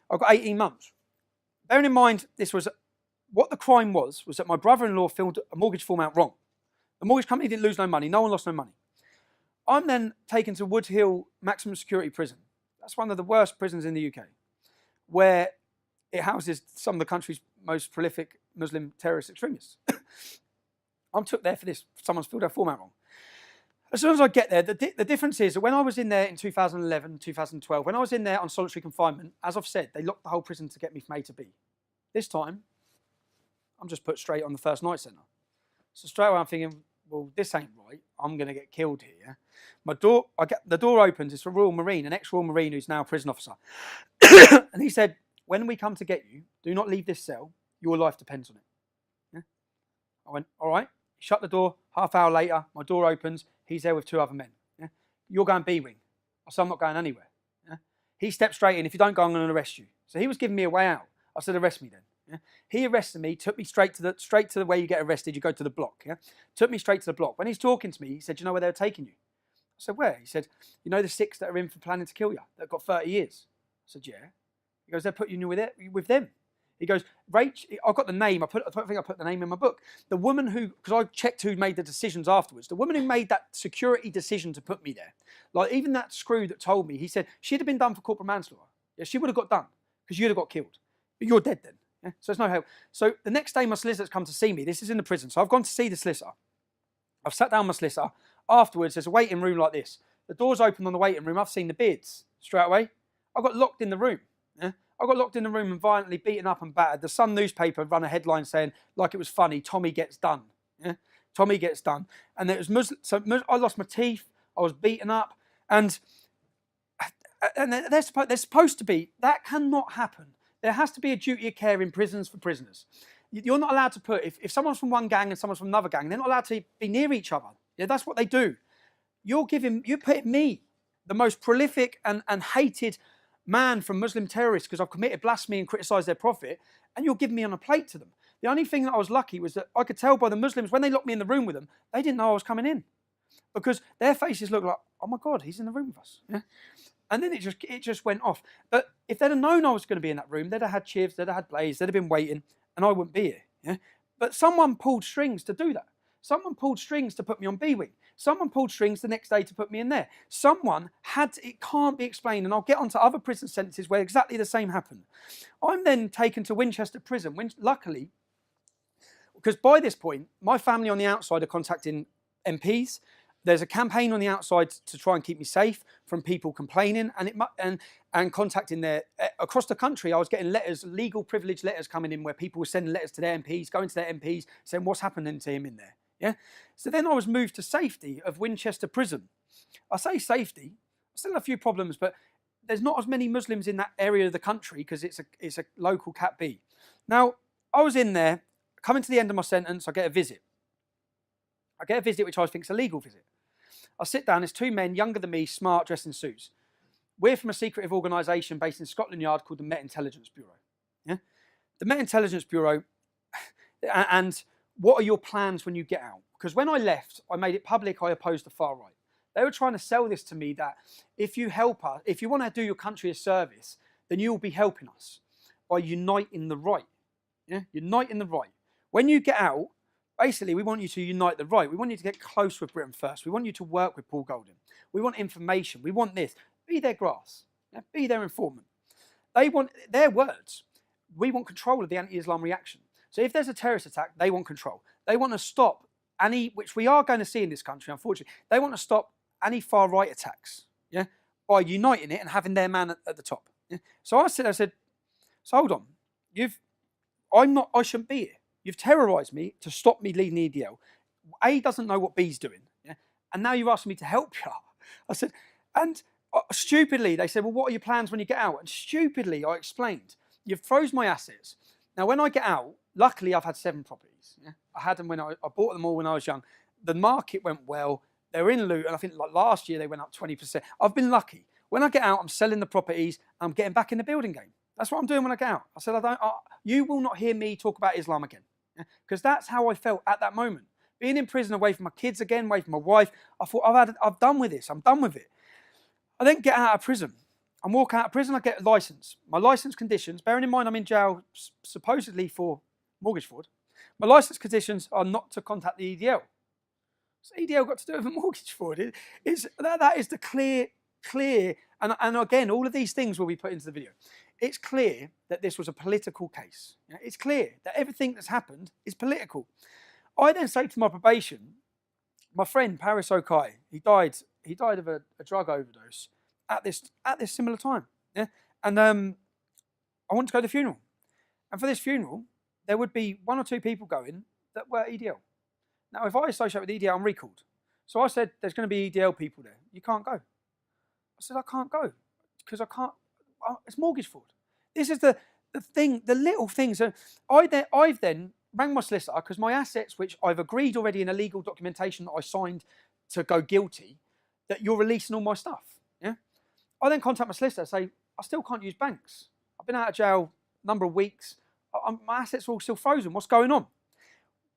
I got 18 months. Bearing in mind, what the crime was that my brother-in-law filled a mortgage form out wrong. The mortgage company didn't lose no money. No one lost no money. I'm then taken to Wood Hill Maximum Security Prison. That's one of the worst prisons in the UK, where it houses some of the country's most prolific Muslim terrorist extremists. I'm took there for this. Someone's filled their form out wrong. As soon as I get there, the difference is that when I was in there in 2011, 2012, when I was in there on solitary confinement, as I've said, they locked the whole prison to get me from A to B. This time, I'm just put straight on the first night centre. So straight away I'm thinking, well, this ain't right. I'm going to get killed here. The door opens. It's a Royal Marine, an ex-Royal Marine who's now a prison officer. And he said, when we come to get you, do not leave this cell. Your life depends on it. Yeah? I went, all right. Shut the door. Half hour later, my door opens. He's there with 2 other men. Yeah? You're going B-wing. I said, I'm not going anywhere. Yeah? He stepped straight in. If you don't go, I'm going to arrest you. So he was giving me a way out. I said, arrest me then. Yeah? He arrested me, took me straight to the way you get arrested. You go to the block. Yeah? Took me straight to the block. When he's talking to me, he said, you know where they were taking you? I said, where? He said, you know the 6 that are in for planning to kill you, that got 30 years? I said, yeah. He goes, they're putting you with them. He goes, Rach, I've got the name. I don't think I put the name in my book. The woman who, because I checked who made the decisions afterwards, the woman who made that security decision to put me there, like even that screw that told me, he said, she'd have been done for corporal manslaughter. Yeah, she would have got done because you'd have got killed. But you're dead then. Yeah? So there's no help. So the next day my solicitor's come to see me. This is in the prison. So I've gone to see the solicitor. I've sat down with my solicitor. Afterwards, there's a waiting room like this. The door's open on the waiting room. I've seen the beards straight away. I got locked in the room. Yeah? I got locked in the room and violently beaten up and battered. The Sun newspaper run a headline saying, like it was funny, Tommy gets done. Yeah? Tommy gets done. And it was Muslim. So I lost my teeth. I was beaten up. And they're supposed to be, that cannot happen. There has to be a duty of care in prisons for prisoners. You're not allowed to put, if someone's from one gang and someone's from another gang, they're not allowed to be near each other. Yeah, that's what they do. You're putting me, the most prolific and hated man from Muslim terrorists, because I've committed blasphemy and criticised their prophet, and you're giving me on a plate to them. The only thing that I was lucky was that I could tell by the Muslims, when they locked me in the room with them, they didn't know I was coming in. Because their faces looked like, oh my God, he's in the room with us. Yeah? And then it just went off. But if they'd have known I was going to be in that room, they'd have had Chivs, they'd have had Blaze, they'd have been waiting, and I wouldn't be here. Yeah? But someone pulled strings to do that. Someone pulled strings to put me on B-Wing. Someone pulled strings the next day to put me in there. Someone had to, it can't be explained, and I'll get onto other prison sentences where exactly the same happened. I'm then taken to Winchester Prison, luckily, because by this point, my family on the outside are contacting MPs. There's a campaign on the outside to try and keep me safe from people complaining, and contacting across the country. I was getting letters, legal privilege letters coming in, where people were sending letters to their MPs, going to their MPs, saying what's happening to him in there. Yeah. So then I was moved to safety of Winchester Prison. I say safety. I still have a few problems, but there's not as many Muslims in that area of the country because it's a local Cat B. Now I was in there, coming to the end of my sentence. I get a visit. Which I think is a legal visit. I sit down, there's two men, younger than me, smart, dressed in suits. We're from a secretive organisation based in Scotland Yard called the Met Intelligence Bureau. Yeah? The Met Intelligence Bureau, and what are your plans when you get out? Because when I left, I made it public I opposed the far right. They were trying to sell this to me that if you help us, if you want to do your country a service, then you will be helping us by uniting the right. Yeah? Uniting the right. When you get out, basically, we want you to unite the right. We want you to get close with Britain First. We want you to work with Paul Golding. We want information. We want this. Be their grass. Yeah? Be their informant. They want their words. We want control of the anti-Islam reaction. So if there's a terrorist attack, they want control. They want to stop any, which we are going to see in this country, unfortunately. They want to stop any far-right attacks, yeah, by uniting it and having their man at the top. Yeah? So I said, so hold on. I shouldn't be here. You've terrorised me to stop me leading the EDL. A doesn't know what B's doing, yeah? And now you're asking me to help you. I said, and stupidly, they said, well, what are your plans when you get out? And stupidly, I explained, you've froze my assets. Now, when I get out, luckily, I've had 7 properties. Yeah? I had them when I bought them all when I was young. The market went well. They were in loot, and I think like last year they went up 20%. I've been lucky. When I get out, I'm selling the properties. I'm getting back in the building game. That's what I'm doing when I get out. I said, you will not hear me talk about Islam again. Because that's how I felt at that moment. Being in prison, away from my kids again, away from my wife, I thought, I've done with this. I'm done with it. I then get out of prison. I'm walking out of prison, I get a licence. My licence conditions, bearing in mind I'm in jail supposedly for mortgage fraud, my licence conditions are not to contact the EDL. So EDL got to do with a mortgage fraud. That is the clear, and again, all of these things will be put into the video. It's clear that this was a political case. It's clear that everything that's happened is political. I then say to my probation, my friend Paris Okai, he died of a drug overdose at this similar time. Yeah? And I want to go to the funeral. And for this funeral, there would be 1 or 2 people going that were EDL. Now, if I associate with EDL, I'm recalled. So I said, there's going to be EDL people there. You can't go. I said, I can't go because I can't. It's mortgage fraud. This is the thing, the little things. I've then rang my solicitor because my assets, which I've agreed already in a legal documentation that I signed to go guilty, that you're releasing all my stuff. Yeah. I then contact my solicitor and say, I still can't use banks. I've been out of jail a number of weeks. My assets are all still frozen. What's going on?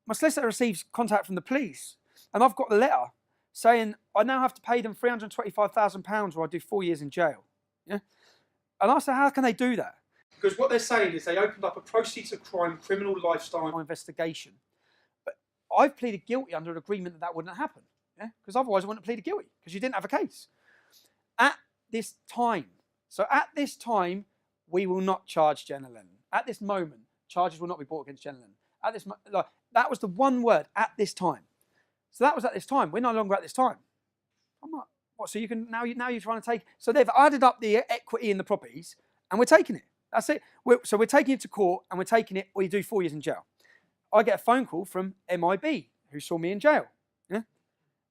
My solicitor receives contact from the police, and I've got the letter saying I now have to pay them £325,000 or I do 4 years in jail. Yeah. And I said, how can they do that? Because what they're saying is they opened up a proceeds of crime criminal lifestyle investigation. But I've pleaded guilty under an agreement that wouldn't happen. Yeah? Because otherwise I wouldn't have pleaded guilty because you didn't have a case. At this time, we will not charge Jenna Lennon. At this moment, charges will not be brought against Jenna Lennon. That was the one word, at this time. So that was at this time. We're no longer at this time. I'm like, What? So you can now you're trying to take. So they've added up the equity in the properties, and we're taking it. That's it. So we're taking it to court, and we're taking it, or you do 4 years in jail. I get a phone call from MIB, who saw me in jail. Yeah?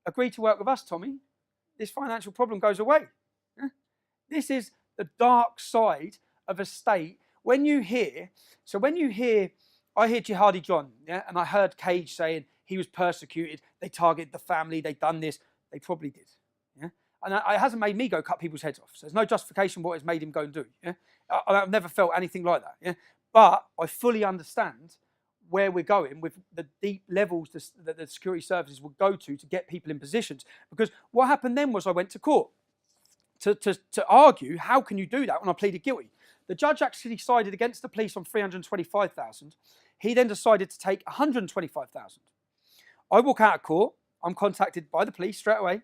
Agree to work with us, Tommy. This financial problem goes away. Yeah? This is the dark side of a state. I hear Jihadi John, yeah, and I heard Cage saying he was persecuted, they targeted the family, they done this. They probably did. Yeah? And it hasn't made me go cut people's heads off. So there's no justification what it's made him go and do. Yeah? I've never felt anything like that. Yeah? But I fully understand where we're going with the deep levels that the security services will go to get people in positions. Because what happened then was I went to court to argue, how can you do that when I pleaded guilty? The judge actually sided against the police on 325,000. He then decided to take 125,000. I walk out of court. I'm contacted by the police straight away.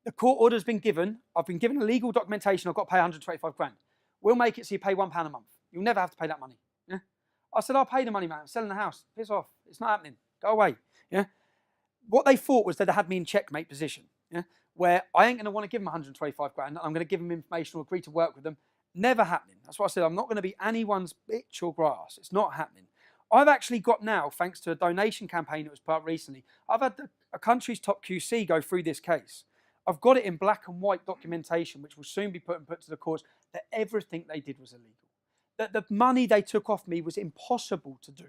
The court order's been given. I've been given a legal documentation. I've got to pay 125 grand. We'll make it so you pay £1 a month. You'll never have to pay that money. Yeah? I said, I'll pay the money, man. I'm selling the house. Piss off. It's not happening. Go away. Yeah? What they thought was they'd had me in checkmate position, yeah? Where I ain't going to want to give them 125 grand. I'm going to give them information or agree to work with them. Never happening. That's why I said I'm not going to be anyone's bitch or grass. It's not happening. I've actually got now, thanks to a donation campaign that was put up recently, I've had a country's top QC go through this case. I've got it in black and white documentation, which will soon be put to the courts, that everything they did was illegal. That the money they took off me was impossible to do.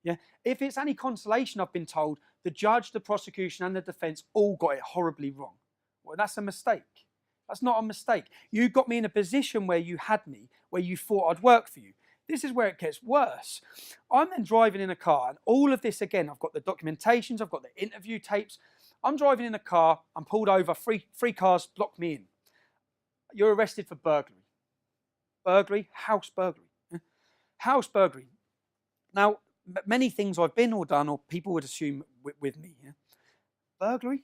Yeah? If it's any consolation, I've been told, the judge, the prosecution, and the defence all got it horribly wrong. Well, that's a mistake. That's not a mistake. You got me in a position where you had me, where you thought I'd work for you. This is where it gets worse. I'm then driving in a car, and all of this again, I've got the documentations, I've got the interview tapes. I'm driving in a car, I'm pulled over, three cars block me in. You're arrested for burglary. Burglary, house burglary. House burglary. Now, many things I've been or done, or people would assume with me. Yeah? Burglary?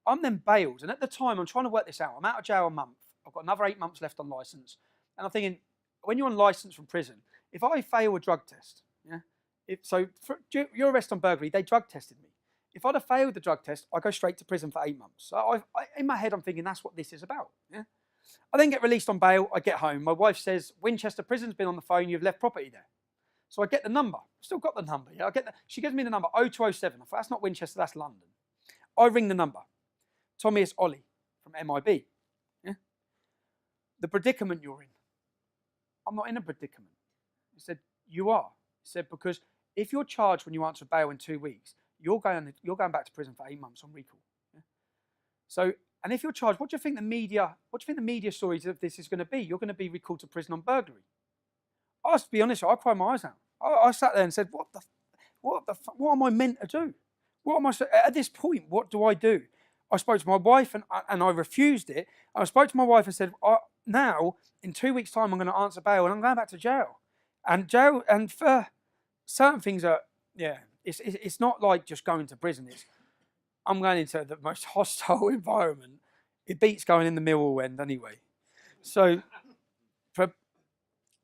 I'm then bailed, and at the time, I'm trying to work this out. I'm out of jail a month. I've got another 8 months left on licence. And I'm thinking, when you're on licence from prison, if I fail a drug test, yeah, for your arrest on burglary, they drug tested me. If I'd have failed the drug test, I go straight to prison for 8 months. So in my head, I'm thinking that's what this is about. Yeah? I then get released on bail. I get home. My wife says, Winchester Prison's been on the phone. You've left property there. So I get the number. I've still got the number. Yeah, she gives me the number 0207. I thought, that's not Winchester, that's London. I ring the number. Tommy, it's Ollie from MIB. Yeah? The predicament you're in. I'm not in a predicament. He said, you are. He said, because if you're charged when you answer bail in 2 weeks, you're going back to prison for 8 months on recall. Yeah? So, and if you're charged, what do you think the media stories of this is going to be? You're going to be recalled to prison on burglary. I was, to be honest, I cried my eyes out. I sat there and said, what am I meant to do? What am I, at this point, what do I do? I spoke to my wife and I refused it. I spoke to my wife and said, now, in 2 weeks' time, I'm going to answer bail and I'm going back to jail. And for certain things it's not like just going to prison. I'm going into the most hostile environment. It beats going in the Millwall end anyway. So,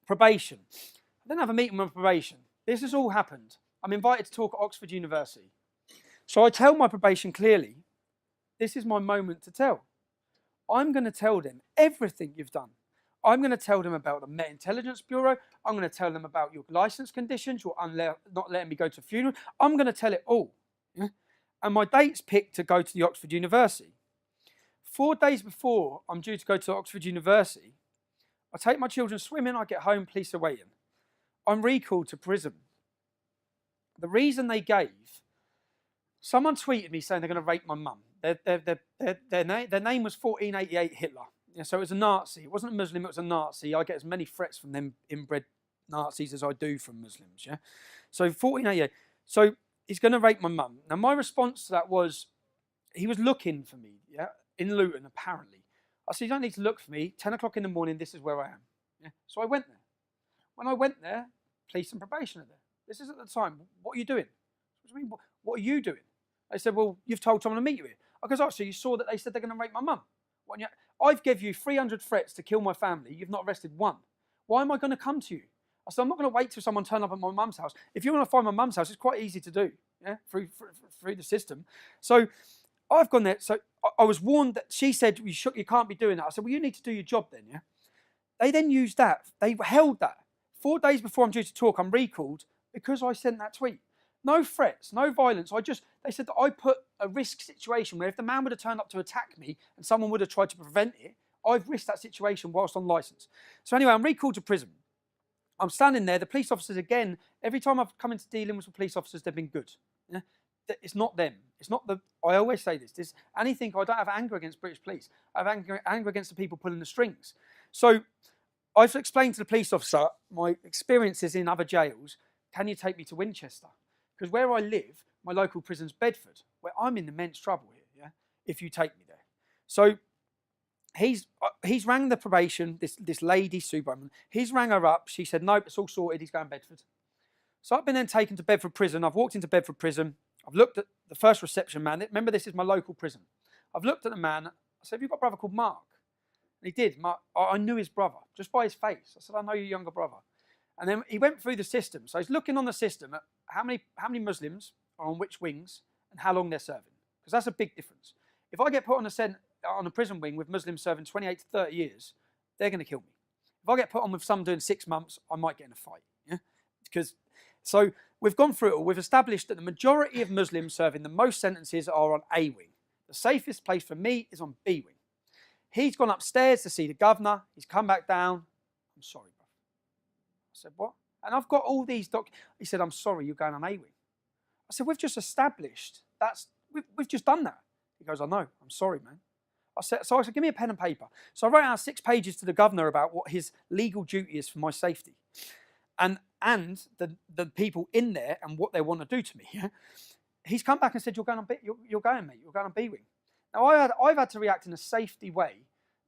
probation. I didn't have a meeting with probation. This has all happened. I'm invited to talk at Oxford University. So I tell my probation clearly, this is my moment to tell. I'm going to tell them everything you've done. I'm going to tell them about the Met Intelligence Bureau. I'm going to tell them about your licence conditions, your not letting me go to a funeral. I'm going to tell it all. Yeah? And my date's picked to go to the Oxford University. 4 days before I'm due to go to Oxford University, I take my children swimming, I get home, police are waiting. I'm recalled to prison. The reason they gave, someone tweeted me saying they're going to rape my mum. Their name was 1488 Hitler. Yeah, so it was a Nazi. It wasn't a Muslim, it was a Nazi. I get as many threats from them inbred Nazis as I do from Muslims. Yeah. So 1488. So he's going to rape my mum. Now my response to that was, he was looking for me, yeah, in Luton apparently. I said, you don't need to look for me. 10 o'clock in the morning, this is where I am. Yeah. So I went there. When I went there, police and probation are there. This is at the time. What are you doing? What are you doing? They said, well, you've told someone to meet you here. I goes, oh, so you saw that they said they're going to rape my mum. I've given you 300 threats to kill my family. You've not arrested one. Why am I going to come to you? I said, I'm not going to wait till someone turn up at my mum's house. If you want to find my mum's house, it's quite easy to do, yeah, through the system. So I've gone there. So I was warned that she said, you can't be doing that. I said, well, you need to do your job then, yeah? They then used that. They held that. 4 days before I'm due to talk, I'm recalled because I sent that tweet. No threats, no violence. They said that I put a risk situation where if the man would have turned up to attack me and someone would have tried to prevent it, I've risked that situation whilst on licence. So anyway, I'm recalled to prison. I'm standing there. The police officers, again, every time I've come into dealing with police officers, they've been good. Yeah? It's not them. It's not the. I always say this. Anything. I don't have anger against British police. I have anger against the people pulling the strings. So I've explained to the police officer my experiences in other jails. Can you take me to Winchester? Because where I live, my local prison's Bedford, where I'm in immense trouble here. Yeah, if you take me there. So he's rang the probation. This lady, Sue Bowman. He's rang her up. She said, nope, it's all sorted. He's going to Bedford. So I've been then taken to Bedford prison. I've walked into Bedford prison. I've looked at the first reception man. Remember, this is my local prison. I've looked at the man. I said, have you got a brother called Mark? And he did. I knew his brother just by his face. I said, I know your younger brother. And then he went through the system. So he's looking on the system at how many Muslims are on which wings and how long they're serving. Because that's a big difference. If I get put on a prison wing with Muslims serving 28 to 30 years, they're going to kill me. If I get put on with some doing 6 months, I might get in a fight. Yeah? So we've gone through it all. We've established that the majority of Muslims serving the most sentences are on A wing. The safest place for me is on B wing. He's gone upstairs to see the governor. He's come back down. I'm sorry, bro. I said, what? And I've got all these He said, I'm sorry, you're going on A wing. I said, we've just established we've just done that. He goes, I know. I'm sorry, man. I said, give me a pen and paper. So I wrote out 6 pages to the governor about what his legal duty is for my safety. And the people in there and what they want to do to me. Yeah? He's come back and said, you're going, mate. You're going on B wing. Now, I've had to react in a safety way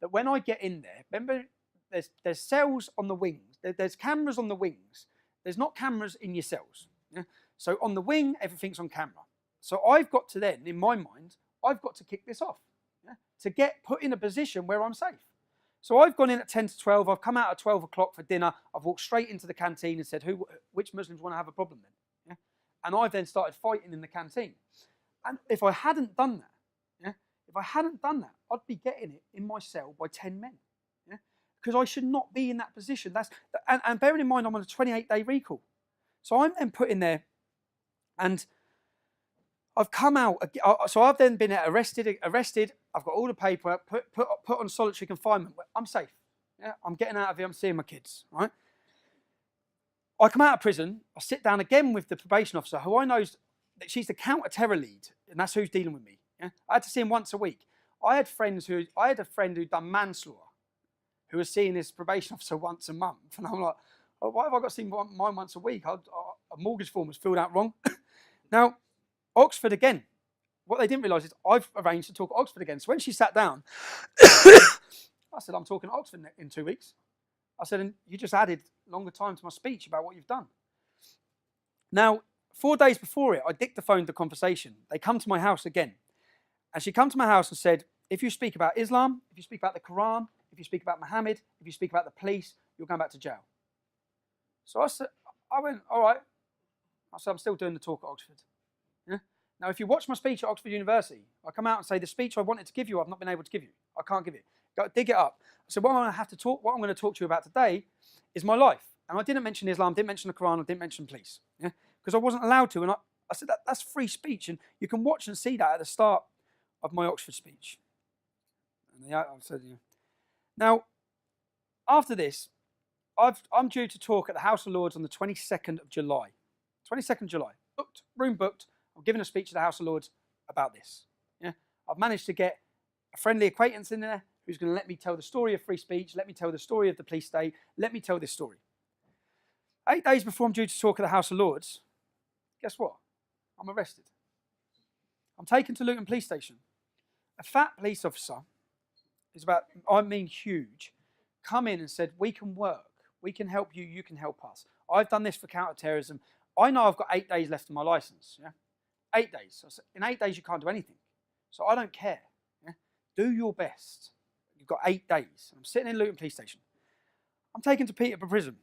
that when I get in there, remember, there's cells on the wings. There's cameras on the wings. There's not cameras in your cells. Yeah? So on the wing, everything's on camera. So I've got to then, in my mind, I've got to kick this off, yeah? To get put in a position where I'm safe. So I've gone in at 10 to 12. I've come out at 12 o'clock for dinner. I've walked straight into the canteen and said, which Muslims want to have a problem then? Yeah? And I've then started fighting in the canteen. And if I hadn't done that, I'd be getting it in my cell by 10 men. Yeah? Because I should not be in that position. And bearing in mind, I'm on a 28-day recall. So I'm then put in there, and I've come out. So I've then been arrested. I've got all the paper, put on solitary confinement. I'm safe. Yeah? I'm getting out of here. I'm seeing my kids. Right? I come out of prison. I sit down again with the probation officer, who I know that she's the counter-terror lead, and that's who's dealing with me. Yeah? I had to see him once a week. I had a friend who'd done manslaughter, who was seeing his probation officer once a month, and I'm like, oh, why have I got to see mine once a week? A mortgage form was filled out wrong. Now, Oxford again. What they didn't realise is I've arranged to talk at Oxford again. So when she sat down, I said, I'm talking at Oxford in 2 weeks. I said, and you just added longer time to my speech about what you've done. Now, 4 days before it, I dictaphoned the conversation. They come to my house again. And she come to my house and said, if you speak about Islam, if you speak about the Quran, if you speak about Muhammad, if you speak about the police, you're going back to jail. So I went, all right. I said, I'm still doing the talk at Oxford. Yeah? Now, if you watch my speech at Oxford University, I come out and say, the speech I wanted to give you, I've not been able to give you. I can't give it. Go dig it up. I said, what I'm going to talk to you about today is my life. And I didn't mention Islam, didn't mention the Quran, I didn't mention police. Yeah? Because I wasn't allowed to. And I said, that's free speech. And you can watch and see that at the start of my Oxford speech. And I said, yeah. Now, after this, I'm due to talk at the House of Lords on the 22nd of July. 22nd of July. Room booked. I'm giving a speech at the House of Lords about this. Yeah? I've managed to get a friendly acquaintance in there who's going to let me tell the story of free speech, let me tell the story of the police state, let me tell this story. 8 days before I'm due to talk at the House of Lords, guess what? I'm arrested. I'm taken to Luton Police Station. A fat police officer, huge, come in and said, we can work, we can help you, you can help us. I've done this for counter-terrorism. I know I've got 8 days left of my licence. Yeah? 8 days. So in 8 days, you can't do anything. So I don't care. Yeah? Do your best. You've got 8 days. I'm sitting in Luton Police Station. I'm taken to Peterborough Prison.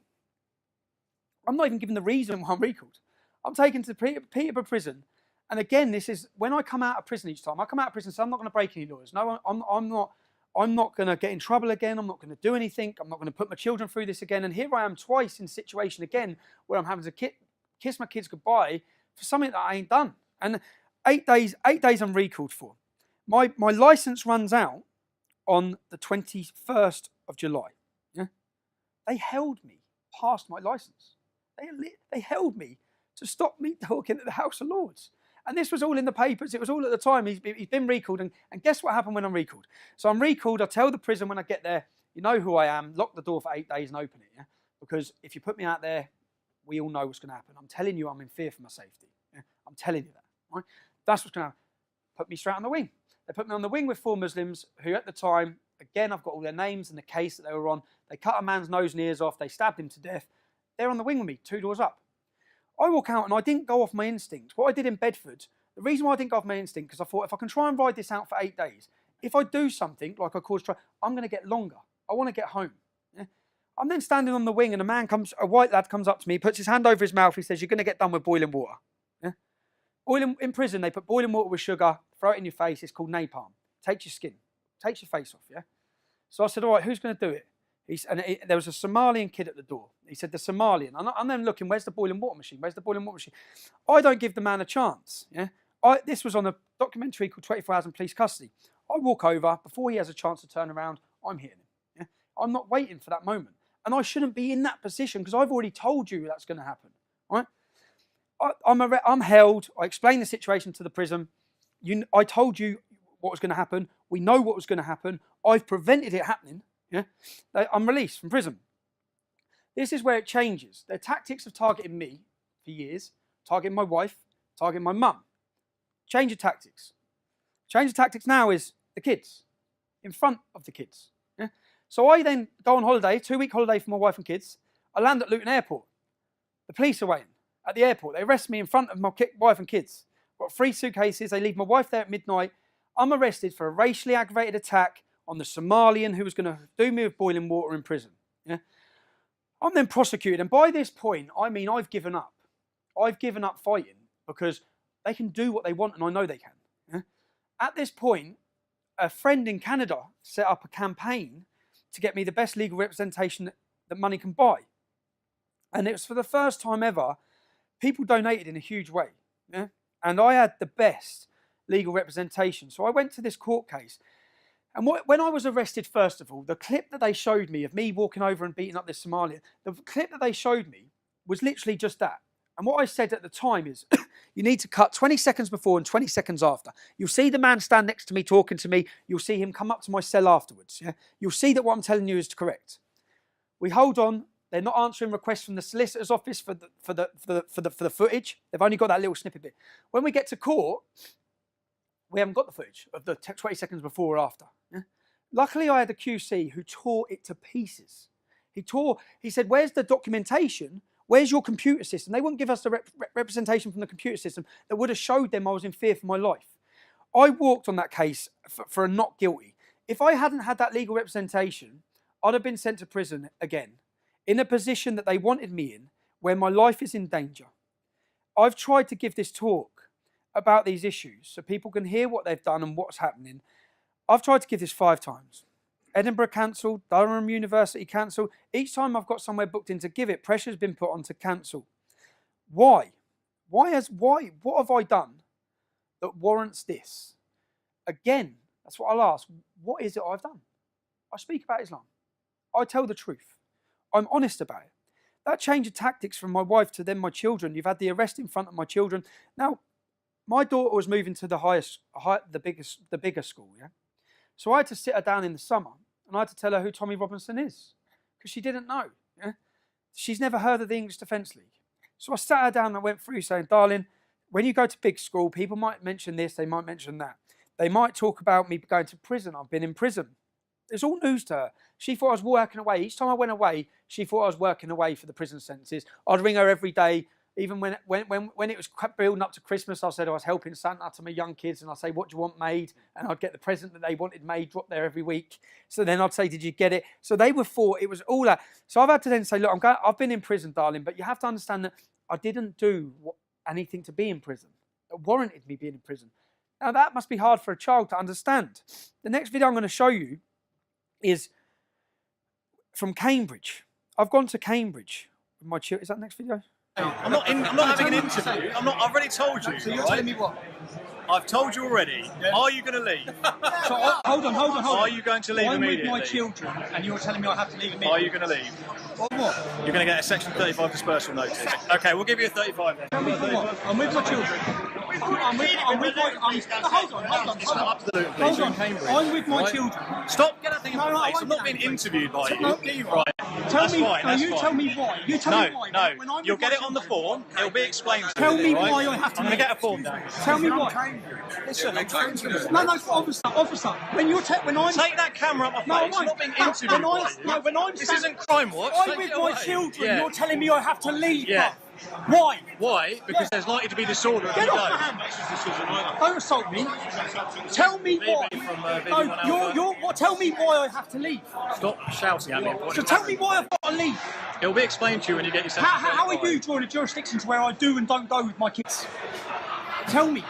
I'm not even given the reason why I'm recalled. I'm taken to Peterborough Prison, And again, this is when I come out of prison each time. I come out of prison, so I'm not going to break any laws. No, I'm not going to get in trouble again. I'm not going to do anything. I'm not going to put my children through this again. And here I am twice in a situation again where I'm having to kiss my kids goodbye for something that I ain't done. And 8 days I'm recalled for. My license runs out on the 21st of July. Yeah? They held me past my license. They held me to stop me talking at the House of Lords. And this was all in the papers. It was all at the time. He's been recalled. And guess what happened when I'm recalled? So I'm recalled. I tell the prison when I get there, you know who I am. Lock the door for 8 days and open it. Yeah? Because if you put me out there, we all know what's going to happen. I'm telling you, I'm in fear for my safety. Yeah? I'm telling you that. Right? That's what's going to happen. Put me straight on the wing. They put me on the wing with 4 Muslims who at the time, again, I've got all their names and the case that they were on. They cut a man's nose and ears off. They stabbed him to death. They're on the wing with me, 2 doors up. I walk out and I didn't go off my instinct. What I did in Bedford, the reason why I didn't go off my instinct, because I thought if I can try and ride this out for 8 days, if I do something like I caused trouble, I'm going to get longer. I want to get home. Yeah? I'm then standing on the wing and a white lad comes up to me, puts his hand over his mouth. He says, "You're going to get done with boiling water." Yeah? In prison, they put boiling water with sugar, throw it in your face. It's called napalm. Takes your skin, takes your face off. Yeah. So I said, "All right, who's going to do it?" There was a Somalian kid at the door. He said, "The Somalian." I'm then looking, where's the boiling water machine? Where's the boiling water machine? I don't give the man a chance. Yeah. This was on a documentary called 24 Hours in Police Custody. I walk over, before he has a chance to turn around, I'm hitting him. Yeah? I'm not waiting for that moment. And I shouldn't be in that position because I've already told you that's going to happen. Right? I'm held. I explained the situation to the prison. I told you what was going to happen. We know what was going to happen. I've prevented it happening. Yeah? I'm released from prison. This is where it changes. Their tactics of targeting me for years, targeting my wife, targeting my mum. Change of tactics. Change of tactics now is the kids, in front of the kids. Yeah? So I then go on holiday, 2-week holiday for my wife and kids. I land at Luton Airport. The police are waiting at the airport. They arrest me in front of my wife and kids. Got 3 suitcases. They leave my wife there at midnight. I'm arrested for a racially aggravated attack on the Somalian who was going to do me with boiling water in prison. Yeah? I'm then prosecuted. And by this point, I mean, I've given up. I've given up fighting because they can do what they want, and I know they can. Yeah? At this point, a friend in Canada set up a campaign to get me the best legal representation that money can buy. And it was for the first time ever, people donated in a huge way. Yeah? And I had the best legal representation. So I went to this court case. And when I was arrested, first of all, the clip that they showed me of me walking over and beating up this Somalian, the clip that they showed me was literally just that. And what I said at the time is, you need to cut 20 seconds before and 20 seconds after. You'll see the man stand next to me talking to me. You'll see him come up to my cell afterwards. Yeah? You'll see that what I'm telling you is correct. We hold on. They're not answering requests from the solicitor's office for the footage. They've only got that little snippet bit. When we get to court, we haven't got the footage of the 20 seconds before or after. Yeah? Luckily, I had a QC who tore it to pieces. He said, "Where's the documentation? Where's your computer system?" They wouldn't give us the representation from the computer system that would have showed them I was in fear for my life. I walked on that case for a not guilty. If I hadn't had that legal representation, I'd have been sent to prison again, in a position that they wanted me in, where my life is in danger. I've tried to give this talk about these issues so people can hear what they've done and what's happening. I've tried to give this 5 times. Edinburgh cancelled, Durham University cancelled. Each time I've got somewhere booked in to give it, pressure's been put on to cancel. Why? What have I done that warrants this? Again, that's what I'll ask. What is it I've done? I speak about Islam. I tell the truth. I'm honest about it. That change of tactics from my wife to then my children. You've had the arrest in front of my children. Now, my daughter was moving to the bigger school, yeah? So I had to sit her down in the summer and I had to tell her who Tommy Robinson is because she didn't know. Yeah? She's never heard of the English Defence League. So I sat her down and I went through saying, "Darling, when you go to big school, people might mention this, they might mention that. They might talk about me going to prison. I've been in prison." It's all news to her. She thought I was working away. Each time I went away, she thought I was working away for the prison sentences. I'd ring her every day. Even when it was building up to Christmas, I said I was helping Santa to my young kids, and I'd say, "What do you want made?" And I'd get the present that they wanted made, dropped there every week. So then I'd say, "Did you get it?" So they were thought it was all that. So I've had to then say, "Look, I've been in prison, darling, but you have to understand that I didn't do anything to be in prison. that warranted me being in prison. Now, that must be hard for a child to understand. The next video I'm going to show you is from Cambridge. I've gone to Cambridge with my children. Is that the next video? I'm not having an interview. I've already told you. So you're telling me what? I've told you already. Yeah. Are you going to leave? So hold on. Are you going to leave immediately? I'm with my children, and you're telling me I have to leave immediately. Are you going to leave? What? You're going to get a Section 35 dispersal notice. Okay, we'll give you a 35 then. Tell me for what? I'm with my children. I'm with my. Hold on. Hold on. I'm with my children. Stop! Get that thing in my face. I'm not being interviewed by you. Right. Tell me. You tell me why. You tell me why. No. You'll get it on the form. It'll be explained to you. Tell me why I have to. I'm going to get a form down. Tell me why. Listen, No, officer. When I'm take that camera up my face. I'm not being interviewed. This isn't Crime Watch. I'm with my children. Yeah. You're telling me I have to leave. Yeah. Why? Why? Because there's likely to be disorder. Get off my hand. Don't assault me. Tell me why. Tell me why I have to leave. Stop shouting at me. So tell me why I've got to leave. It'll be explained to you when you get yourself. How are you drawing a jurisdiction to where I do and don't go with my kids? Tell me.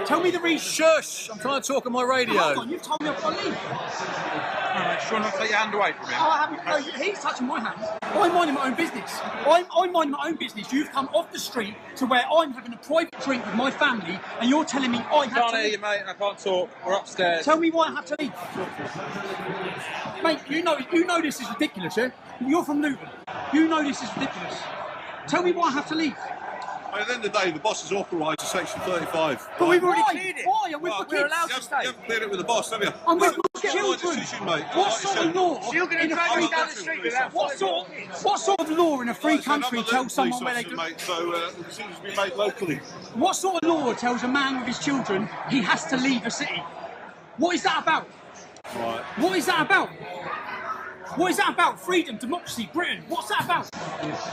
Tell me the reason. Shush! I'm trying to talk on my radio. Hold on, you've told me I've got to leave. Just trying not to take your hand away from him. He's touching my hand. I'm minding my own business. I'm minding my own business. You've come off the street to where I'm having a private drink with my family, and you're telling me I have to leave. Can't hear you, mate. I can't talk. We're upstairs. Tell me why I have to leave. Mate, you know this is ridiculous, yeah? You're from Luton. You know this is ridiculous. Tell me why I have to leave. At the end of the day, the boss has authorised a Section 35. But we've already cleared it. Why? I'm with my kids. You haven't cleared it with the boss, have you? I'm with my children. Decision, mate. What sort of law? You're going to drag me down the street without what sort of law in a free country tells someone where they can... Mate, so the decisions be made locally. What sort of law tells a man with his children he has to leave a city? What is that about? Right. What is that about? What is that about? Freedom, democracy, Britain. What's that about?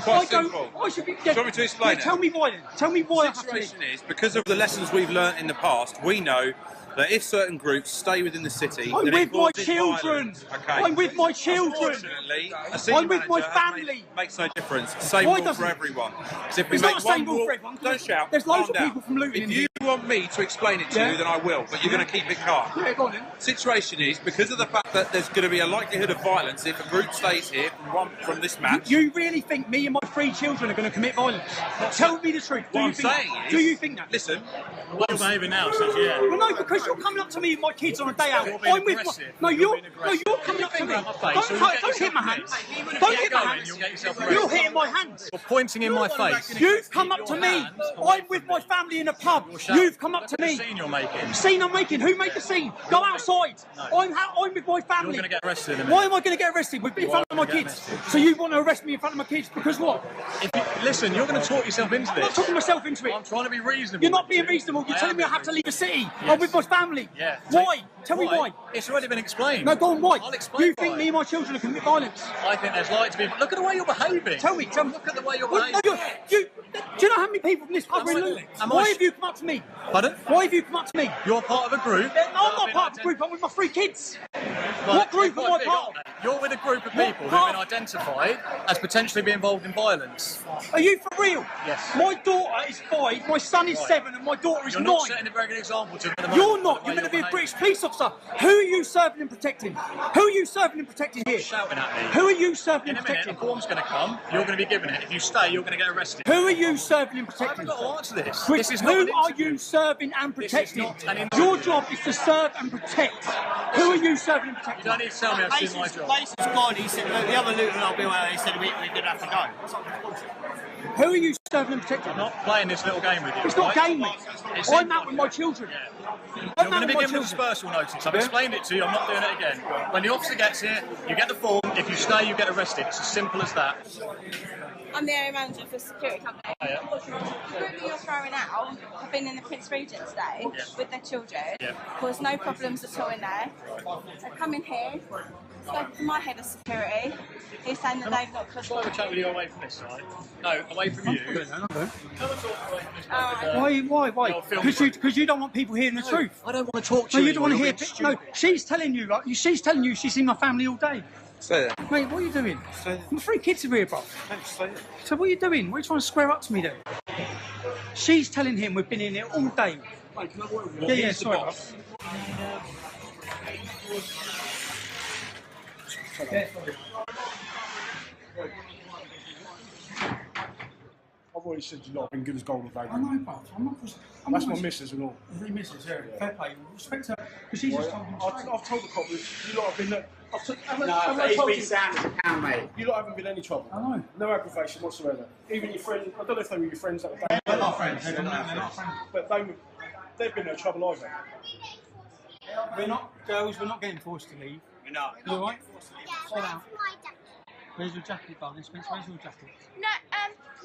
Quite simple. I should be. Do you want me to explain it? Tell me why then. Tell me why. The situation is, because of the lessons we've learnt in the past, we know that if certain groups stay within the city, I'm then with it my causes children. violence. Okay. I'm with my children. Unfortunately, a city I'm with my manager family. makes no difference. Same Why rule doesn't for it? everyone. Because if we It's make not the same one rule rule, for everyone. don't shout. There's loads calm of people down. from Luton If in you want me to explain it to Yeah. you, then I will. But you're going to keep it calm. Yeah, go on then. Situation is, because of the fact that there's going to be a likelihood of violence if a group stays here from this match. You really think me and my 3 children are going to commit violence? Tell me the truth. What I'm saying is, do you think that? Listen, What you're behaving now says yeah. Well, no, because you're coming up to me and my kids on a day out. You're being I'm with aggressive. No, You're you're being aggressive. coming up to me. Finger at my face, so you'll get Don't hit my yourself hands. arrested. Don't hit my Going, hands. you'll get yourself You're arrested. hitting my hands. You're pointing in my face. You've come up to me. I'm with my family in a pub. You've come up to me. Look at the scene you're making. Scene I'm making. Who made the scene? Go outside. I'm with my family. You're going to get arrested in a minute. Why am I going to get arrested in front of my kids? So you want to arrest me in front of my kids because what? Listen, you're going to talk yourself into I'm not this. talking myself into it. I'm trying to be reasonable. You're not being reasonable. You're telling me I have to leave the city. I'm with my family. Yeah. Why? Tell me why. It's already been explained. No, go on, why? I'll explain You think why. me and my children are committing violence? I think there's likely to be. Look at the way you're behaving. Tell me. Look at the way you're Well, no, behaving. do you know how many people from this pub are in Luton? Why have you come up to me? Pardon? Why have you come up to me? You're part of a group. No, I'm not part of a group. I'm with my 3 kids. What group am I part of? You're with a group of people who have been identified as potentially being involved in violence. Are you for real? Yes. My daughter is 5, my son is 7, and my daughter is You're 9. not setting a very good example to them at the moment. You're not. You're meant to be a British police officer. Who are you serving and protecting? Who are you serving and protecting here? Shouting at me. Who are you serving In and a minute, protecting? a form's going to come. You're going to be given it. If you stay, you're going to get arrested. Who are you serving and I protecting? haven't got to answer this. Chris, This is not who an are interview. you serving and This is protecting? not an interview. Your job is to serve and protect. Who are you serving and You protecting? don't need to tell me I've seen my job. Place is gone. He said, the other Luton I'll be where he said we're going to have to go. Who are you serving and protecting? I'm not playing this little game with you. It's not right? game, mate. It's I'm in- out with my children. You're I'm going to out be with my given a children. dispersal notice. I've explained it to you. I'm not doing it again. When the officer gets here, you get the form. If you stay, you get arrested. It's as simple as that. I'm the area manager for a security company. Oh, yeah. The group that you're throwing out have been in the Prince Regent today with their children. Yeah. Caused no problems at all in there. They come in here, spoke to my head of security. He's saying that they've not Shall I have a chat with you away from this side? No, away from you. Come and talk away from this side. Why? You're filming. Because you don't want people hearing the truth. I don't want to talk to No, you. you don't want to anymore. hear. You're being No, stupid. she's telling you. Like, she's telling you she's seen my family all day. say that. Mate, what are you doing? Say that. My 3 kids are here, bro. Don't say that. So what are you doing? What are you trying to square up to me then? She's telling him we've been in here all day. Yeah, sorry. boss. I've already said you're not been good as gold or I know, but I'm not. That's my missus and all. Three misses, yeah. Fair play. Respect her. Because she's just told him straight. I've told the cop that you lot have been there. No, he's been sound as a pound, mate. You lot haven't been any trouble. I know. No aggravation whatsoever. Even your friends, I don't know if they were your friends at the time. They're not friends. They're not friends. But they've been no trouble either. We're not, girls, we're not getting forced to leave. We're not. You alright? Sit down. My jacket. Where's your jacket, darling? Spencer, where's your jacket? No,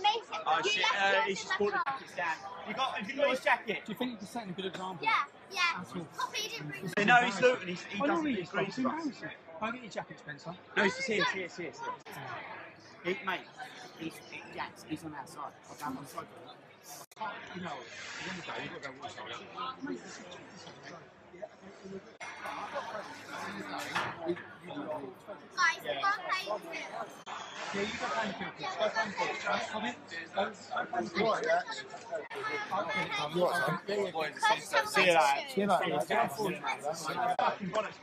Mason. Oh you shit, left yours he's in just the brought the car. jackets down. Have you got his jacket? Do you think you can set a good example? Yeah, yeah. That's all. Poppy didn't bring No, he's looting. He I know doesn't he agree is, with it's us. embarrassing. Go get your jacket, Spencer. No, he's here. Mate, he's on that side. I'm on the side. You know, you've got to go one side. Guys, the one playing too. Yeah, you go find your kids. Go find your kids. Come in. Go find your kids. See you later. See you later. Yeah,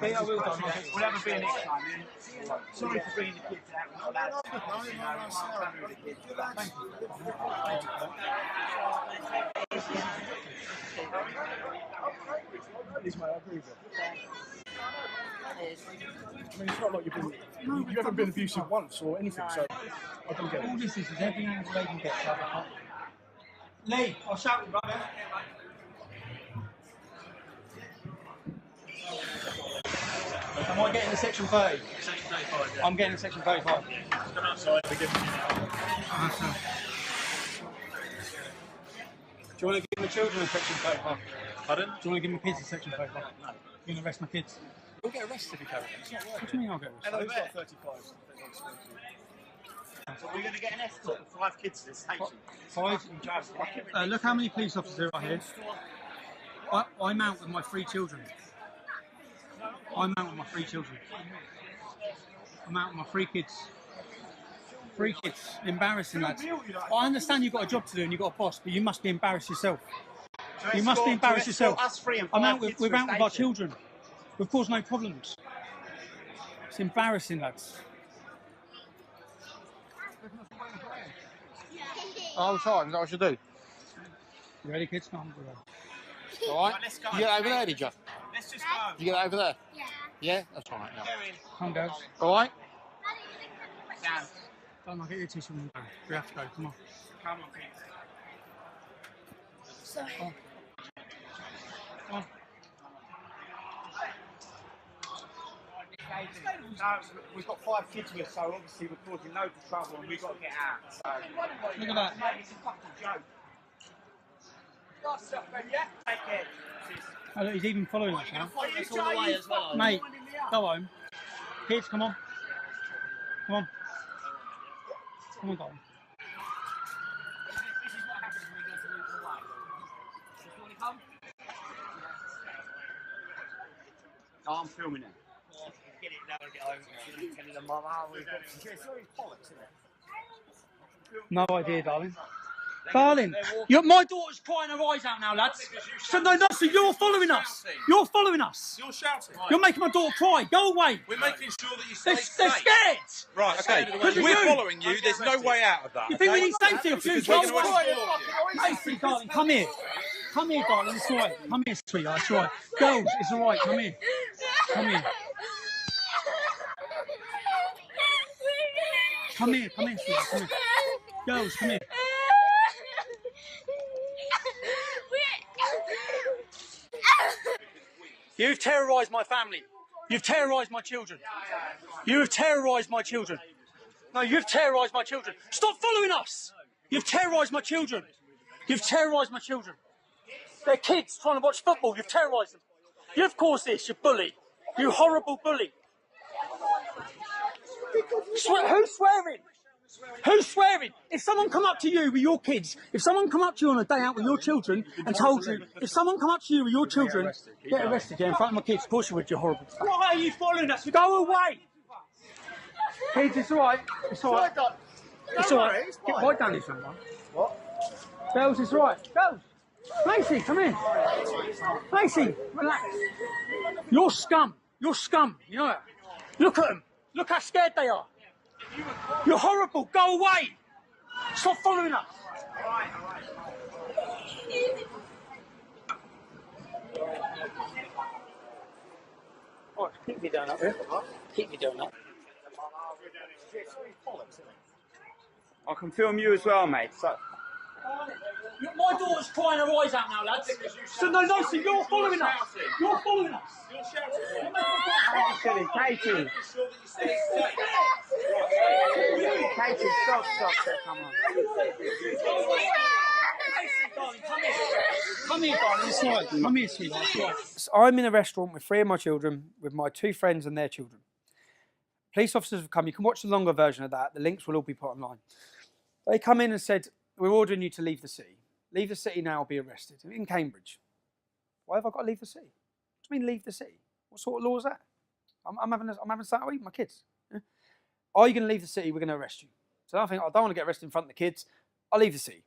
I will do. We'll have a beer next time. Yeah? Sorry for bringing the kids out. We're not allowed to. Yes, mate, I agree with you. I mean, it's not like you haven't been abusive once or anything, so I don't get All it. this is every angle they can get. Lee, I'll shout you, brother. Am I getting the section 30? Section 35, yeah. I'm getting section 35. Come outside, we give it to you now. Do you want to give the children a section 35? Pardon? Do you want to give my kids a section 35? No. You're going to arrest my kids? You'll get arrested if you carry on. It's not What do you mean I'll get arrested? Who's got 35? So we're going to get an escort of 5 kids to the station. 5? Look how many police officers there are here. I'm out with my 3 children. I'm out with my 3 children. I'm out with my 3 kids. 3 kids. Embarrassing, lads. I understand you've got a job to do and you've got a boss, but you must be embarrassed yourself. You must be embarrassed yourself. Us 3 and 5 I'm out with, kids we're to a out with our station. children. We've caused no problems. It's embarrassing, lads. All time, what I should do. You ready, kids? Come on. All right? Let's go. You get over there, did you? Let's just go. You get over there? Yeah. Yeah? That's all right. Yeah. Come, girls. All right? Down. Don't I'll get your tissue. We have to go. Come on. Come on, kids. Sorry. Come on. No, we've got 5 kids with us, so obviously we're causing loads of trouble and we've got to get out. So. Look at that. It's a fucking joke. Take care. Oh, look, he's even following us now. Follow us all the way as well. Mate, go home. Kids, come on. Come on. Come on, darling. This is what happens when we go to move away. You want to come? Oh, I'm filming it. Get it now and get over. Telling them, Mum, we've got it's very bollocks, isn't it? No idea, darling. Darling, my daughter's crying her eyes out now, lads. So so you're following us. You're following us. You're shouting. You're making my daughter cry. Go away. We're making sure that you stay They're safe. scared. Right, okay. Because of We're you. following you. There's no way out of that. You think we okay? need safety of Because food? we're Go going to away. escort you. Macy, darling, come here. Come here, darling. It's all right. Come here, sweetheart. It's all right. Girls, it's all right. Come here. Come here. Come here, sweetheart. Come here. Girls, come here. You've terrorised my family. You've terrorised my children. You have terrorised my children. No, you've terrorised my children. Stop following us. You've terrorised my children. You've terrorised my children. They're kids trying to watch football. You've terrorised them. You've caused this, you bully. You horrible bully. Who's swearing? Who's swearing? If someone come up to you with your kids, if someone come up to you on a day out with your children and told you, if someone come up to you with your children, get arrested, yeah, in front of my kids, of course you would, you horrible. Why are you following us? Go away! Kids, it's alright. It's alright. It's alright. Get right down this one, man. What? Bells is right. Bells. Macy, come in. Macy, relax. You're scum. You're scum. You know it. Look at them. Look how scared they are. You're horrible. Go away. Stop following us. Oh, keep me down up here. Keep me down up. I can film you as well, mate. So. My daughter's crying her eyes out now, lads. So no, you're following us. You're following us. Katie, Katie. Katie, stop, come on. Come here, darling. Come here, sweetheart. I'm in a restaurant with 3 of my children, with my 2 friends and their children. Police officers have come. You can watch the longer version of that. The links will all be put online. They come in and said, we're ordering you to leave the city. Leave the city now or be arrested. In Cambridge. Why have I got to leave the city? What do you mean leave the city? What sort of law is that? I'm having a Saturday with my kids. Yeah? Are you going to leave the city? We're going to arrest you. So I think, I don't want to get arrested in front of the kids. I'll leave the city.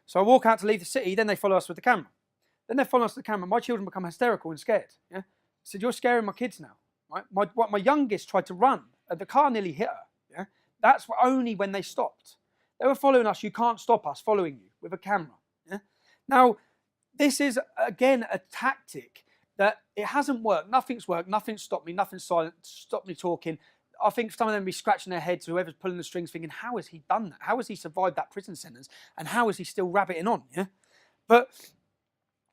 So I walk out to leave the city, then they follow us with the camera. Then they follow us with the camera. My children become hysterical and scared. Yeah? I said, you're scaring my kids now. Right? My youngest tried to run. The car nearly hit her. Yeah? That's only when they stopped. They were following us. You can't stop us following you with a camera. Yeah? Now, this is, again, a tactic that it hasn't worked. Nothing's worked. Nothing's stopped me. Nothing's stopped me talking. I think some of them will be scratching their heads, whoever's pulling the strings, thinking, how has he done that? How has he survived that prison sentence? And how is he still rabbiting on? Yeah? But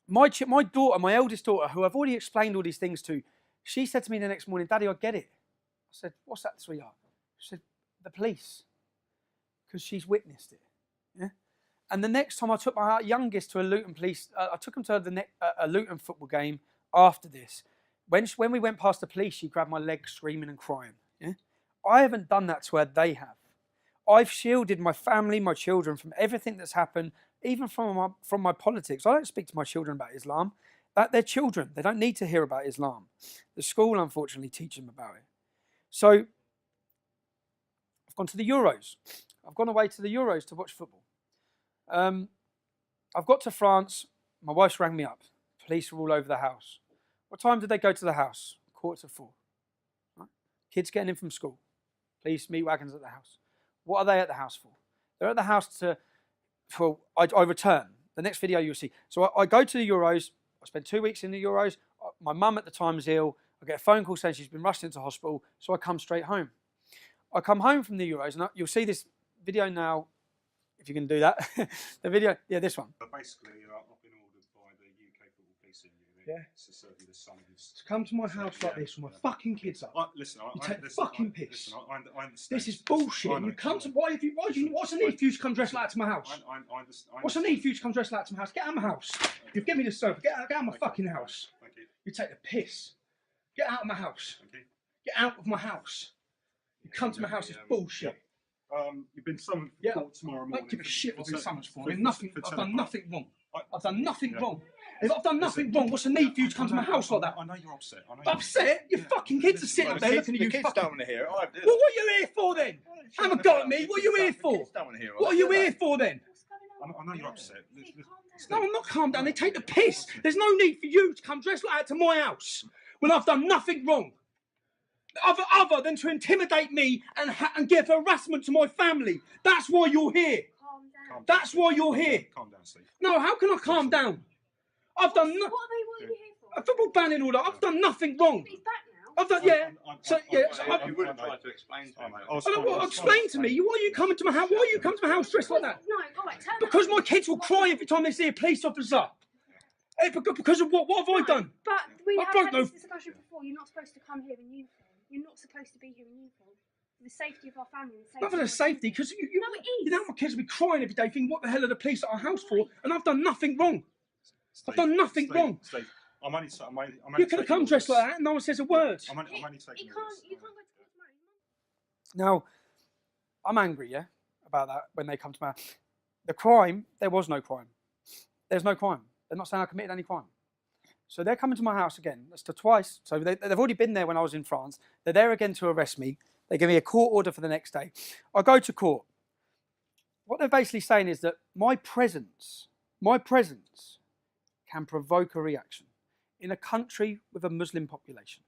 my daughter, my eldest daughter, who I've already explained all these things to, she said to me the next morning, Daddy, I get it. I said, what's that, sweetheart? She said, the police. Because she's witnessed it. Yeah? And the next time I took my youngest to a Luton police, I took him to a Luton football game after this. When we went past the police, she grabbed my leg screaming and crying. Yeah? I haven't done that to her, they have. I've shielded my family, my children from everything that's happened, even from my politics. I don't speak to my children about Islam. They're children. They don't need to hear about Islam. The school, unfortunately, teaches them about it. So I've gone to the Euros. I've gone away to the Euros to watch football. I've got to France. My wife's rang me up. Police were all over the house. What time did they go to the house? 3:45. Right? Kids getting in from school. Police, meat wagons at the house. What are they at the house for? They're at the house I return. The next video you'll see. So I go to the Euros. I spend 2 weeks in the Euros. My mum at the time is ill. I get a phone call saying she's been rushed into hospital. So I come straight home. I come home from the Euros, and you'll see this video now, if you can do that. The video, yeah, this one. But basically, I've been ordered by the UK Football Policing Unit Yeah. to serve you the summons. To come to my house like this with my fucking kids up. Listen, You take the fucking piss. Listen, I understand. This is bullshit. I know, You come to I know. what's the need for you to come dressed like that to my house? I understand. What's the need for you to come dressed like that to my house? Get out of my house. You've given me the sofa. Get out of my fucking house. Thank you. You take the piss. Get out of my house. Thank you. Get out of my house. You come to my house, it's bullshit. You've been summoned for Yeah. court tomorrow I morning. don't give a shit what I've been summoned for. for- I've for done nothing wrong. I've done nothing Yeah. wrong. If I've done nothing wrong, what's the need for you to come to my house like that? I know you're upset. Upset? Your fucking kids are sitting up there looking at you. The kids Fucking... don't want to hear it. I do. Well, what are you here for then? Have a go at me. What are you here for? Don't want to hear it. What are you here for then? I know you're upset. No, I'm not calm down. They take the piss. There's no need for you to come dressed like that to my house when I've done nothing wrong. Other than to intimidate me and give harassment to my family. That's why you're here. That's why you're here. Calm down, Steve. No, how can I calm down? I've done What are you here for? a football ban and all that. I've done nothing wrong. He's back now. I've done, yeah. So, yeah. So You would have tried to explain to him. explain to me. Why are you coming to my house? Why are you coming to my house dressed like that? No, all right, tell Because my kids will cry every time they see a police officer. Hey, because of what? What have I done? But we I have don't had know. this discussion before. You're not supposed to come here in uniform. You're not supposed to be here in uniform. For the safety of our family. The Not for the safety, because No, it is. you know my kids will be crying every day thinking, what the hell are the police at our house for? And I've done nothing wrong. I've done nothing wrong. Steve, I'm only You could have come dressed like that and no one says a word. I'm only taking You your can't this. go to court tomorrow. Now, I'm angry, yeah, about that when they come to my house. The crime, there was no crime. There's no crime. They're not saying I committed any crime. So they're coming to my house again. That's twice. So they've already been there when I was in France. They're there again to arrest me. They give me a court order for the next day. I go to court. What they're basically saying is that my presence My presence can provoke a reaction in a country with a Muslim population,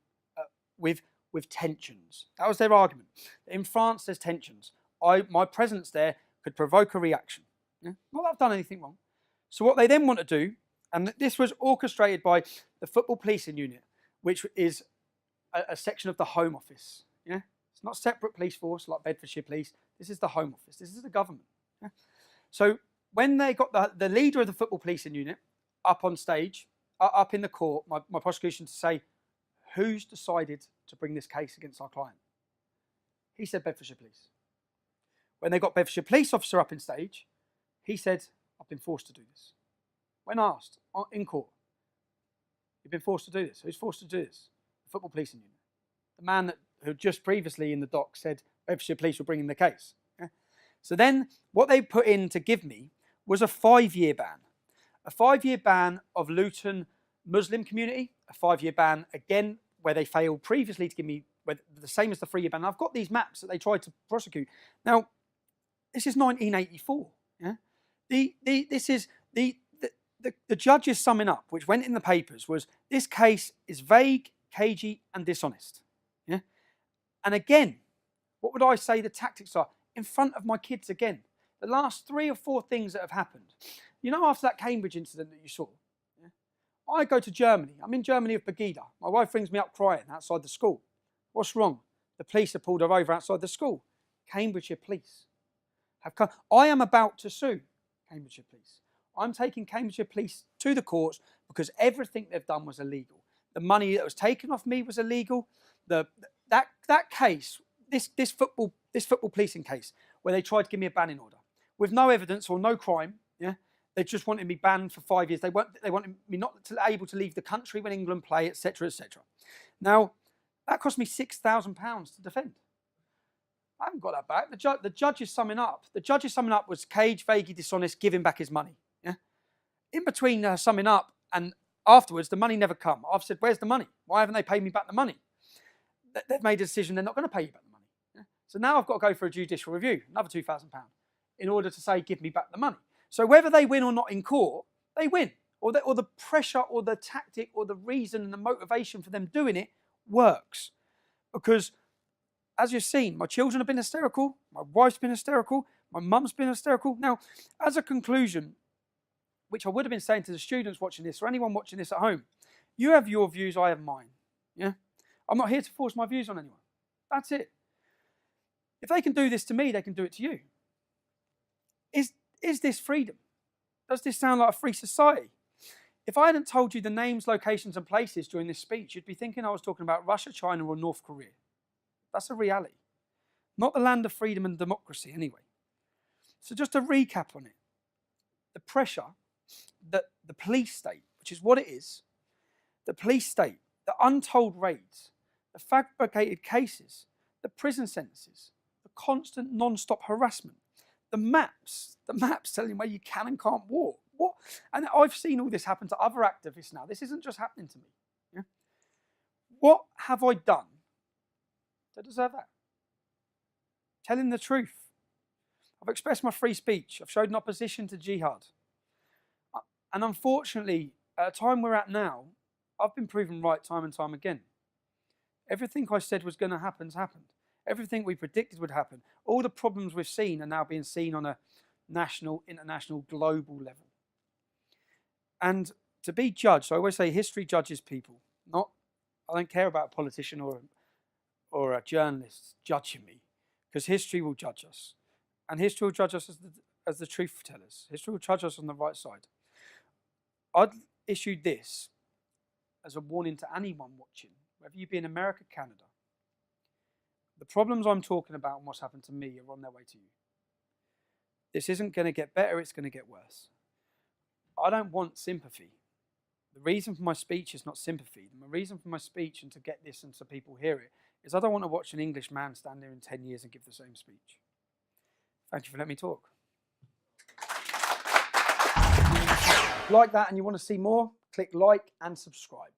with tensions. That was their argument. In France, there's tensions. My presence there could provoke a reaction. Yeah? Not that I've done anything wrong. So what they then want to do, and this was orchestrated by the Football Policing Unit, which is a section of the Home Office. Yeah? It's not a separate police force like Bedfordshire Police. This is the Home Office. This is the government. Yeah? So when they got the leader of the Football Policing Unit up on stage, up in the court, my prosecution to say, who's decided to bring this case against our client? He said Bedfordshire Police. When they got Bedfordshire Police officer up in stage, he said, I've been forced to do this. When asked in court, you've been forced to do this. Who's forced to do this? The Football Policing Unit. The man who just previously in the dock said Bedfordshire Police were bringing the case. Yeah? So then what they put in to give me was a 5-year ban. A 5-year ban of Luton Muslim community, a 5-year ban again where they failed previously to give me the same as the 3-year ban. I've got these maps that they tried to prosecute. Now, this is 1984. Yeah, the judge's summing up, which went in the papers, was this case is vague, cagey, and dishonest. Yeah, and again, what would I say the tactics are in front of my kids again? The last 3 or 4 things that have happened. You know, after that Cambridge incident that you saw, yeah, I go to Germany. I'm in Germany with Pegida. My wife rings me up crying outside the school. What's wrong? The police have pulled her over outside the school. Cambridgeshire Police have come. I am about to sue Cambridgeshire Police. I'm taking Cambridgeshire Police to the courts because everything they've done was illegal. The money that was taken off me was illegal. That case, this football policing case, where they tried to give me a banning order with no evidence or no crime. Yeah, they just wanted me banned for 5 years. They wanted me not able to leave the country when England play, etc., etc. Now that cost me £6,000 to defend. I haven't got that back. The judge is summing up. The judge's summing up was cage, vaguely dishonest, giving back his money. Yeah. In between summing up and afterwards, the money never come. I've said, where's the money? Why haven't they paid me back the money? They've made a decision they're not going to pay you back the money. Yeah? So now I've got to go for a judicial review, another £2,000, in order to say, give me back the money. So whether they win or not in court, they win. Or the pressure or the tactic or the reason and the motivation for them doing it works. Because as you've seen, my children have been hysterical, my wife's been hysterical, my mum's been hysterical. Now, as a conclusion, which I would have been saying to the students watching this or anyone watching this at home, you have your views, I have mine. Yeah? I'm not here to force my views on anyone. That's it. If they can do this to me, they can do it to you. Is this freedom? Does this sound like a free society? If I hadn't told you the names, locations and places during this speech, you'd be thinking I was talking about Russia, China or North Korea. That's a reality. Not the land of freedom and democracy anyway. So just to recap on it, the pressure that the police state, which is what it is, the police state, the untold raids, the fabricated cases, the prison sentences, the constant non-stop harassment, the maps telling where you can and can't walk. What? And I've seen all this happen to other activists now. This isn't just happening to me. Yeah? What have I done to deserve that? Telling the truth. I've expressed my free speech. I've showed an opposition to jihad. And unfortunately, at a time we're at now, I've been proven right time and time again. Everything I said was going to happen has happened. Everything we predicted would happen. All the problems we've seen are now being seen on a national, international, global level. And to be judged, I always say history judges people. I don't care about a politician or a journalist judging me, because history will judge us. And history will judge us as the truth tellers. History will judge us on the right side. I'd issue this as a warning to anyone watching, whether you be in America, Canada. The problems I'm talking about and what's happened to me are on their way to you. This isn't going to get better, it's going to get worse. I don't want sympathy. The reason for my speech is not sympathy. The reason for my speech and to get this and so people hear it is I don't want to watch an English man stand there in 10 years and give the same speech. Thank you for letting me talk. If you like that and you want to see more, click like and subscribe.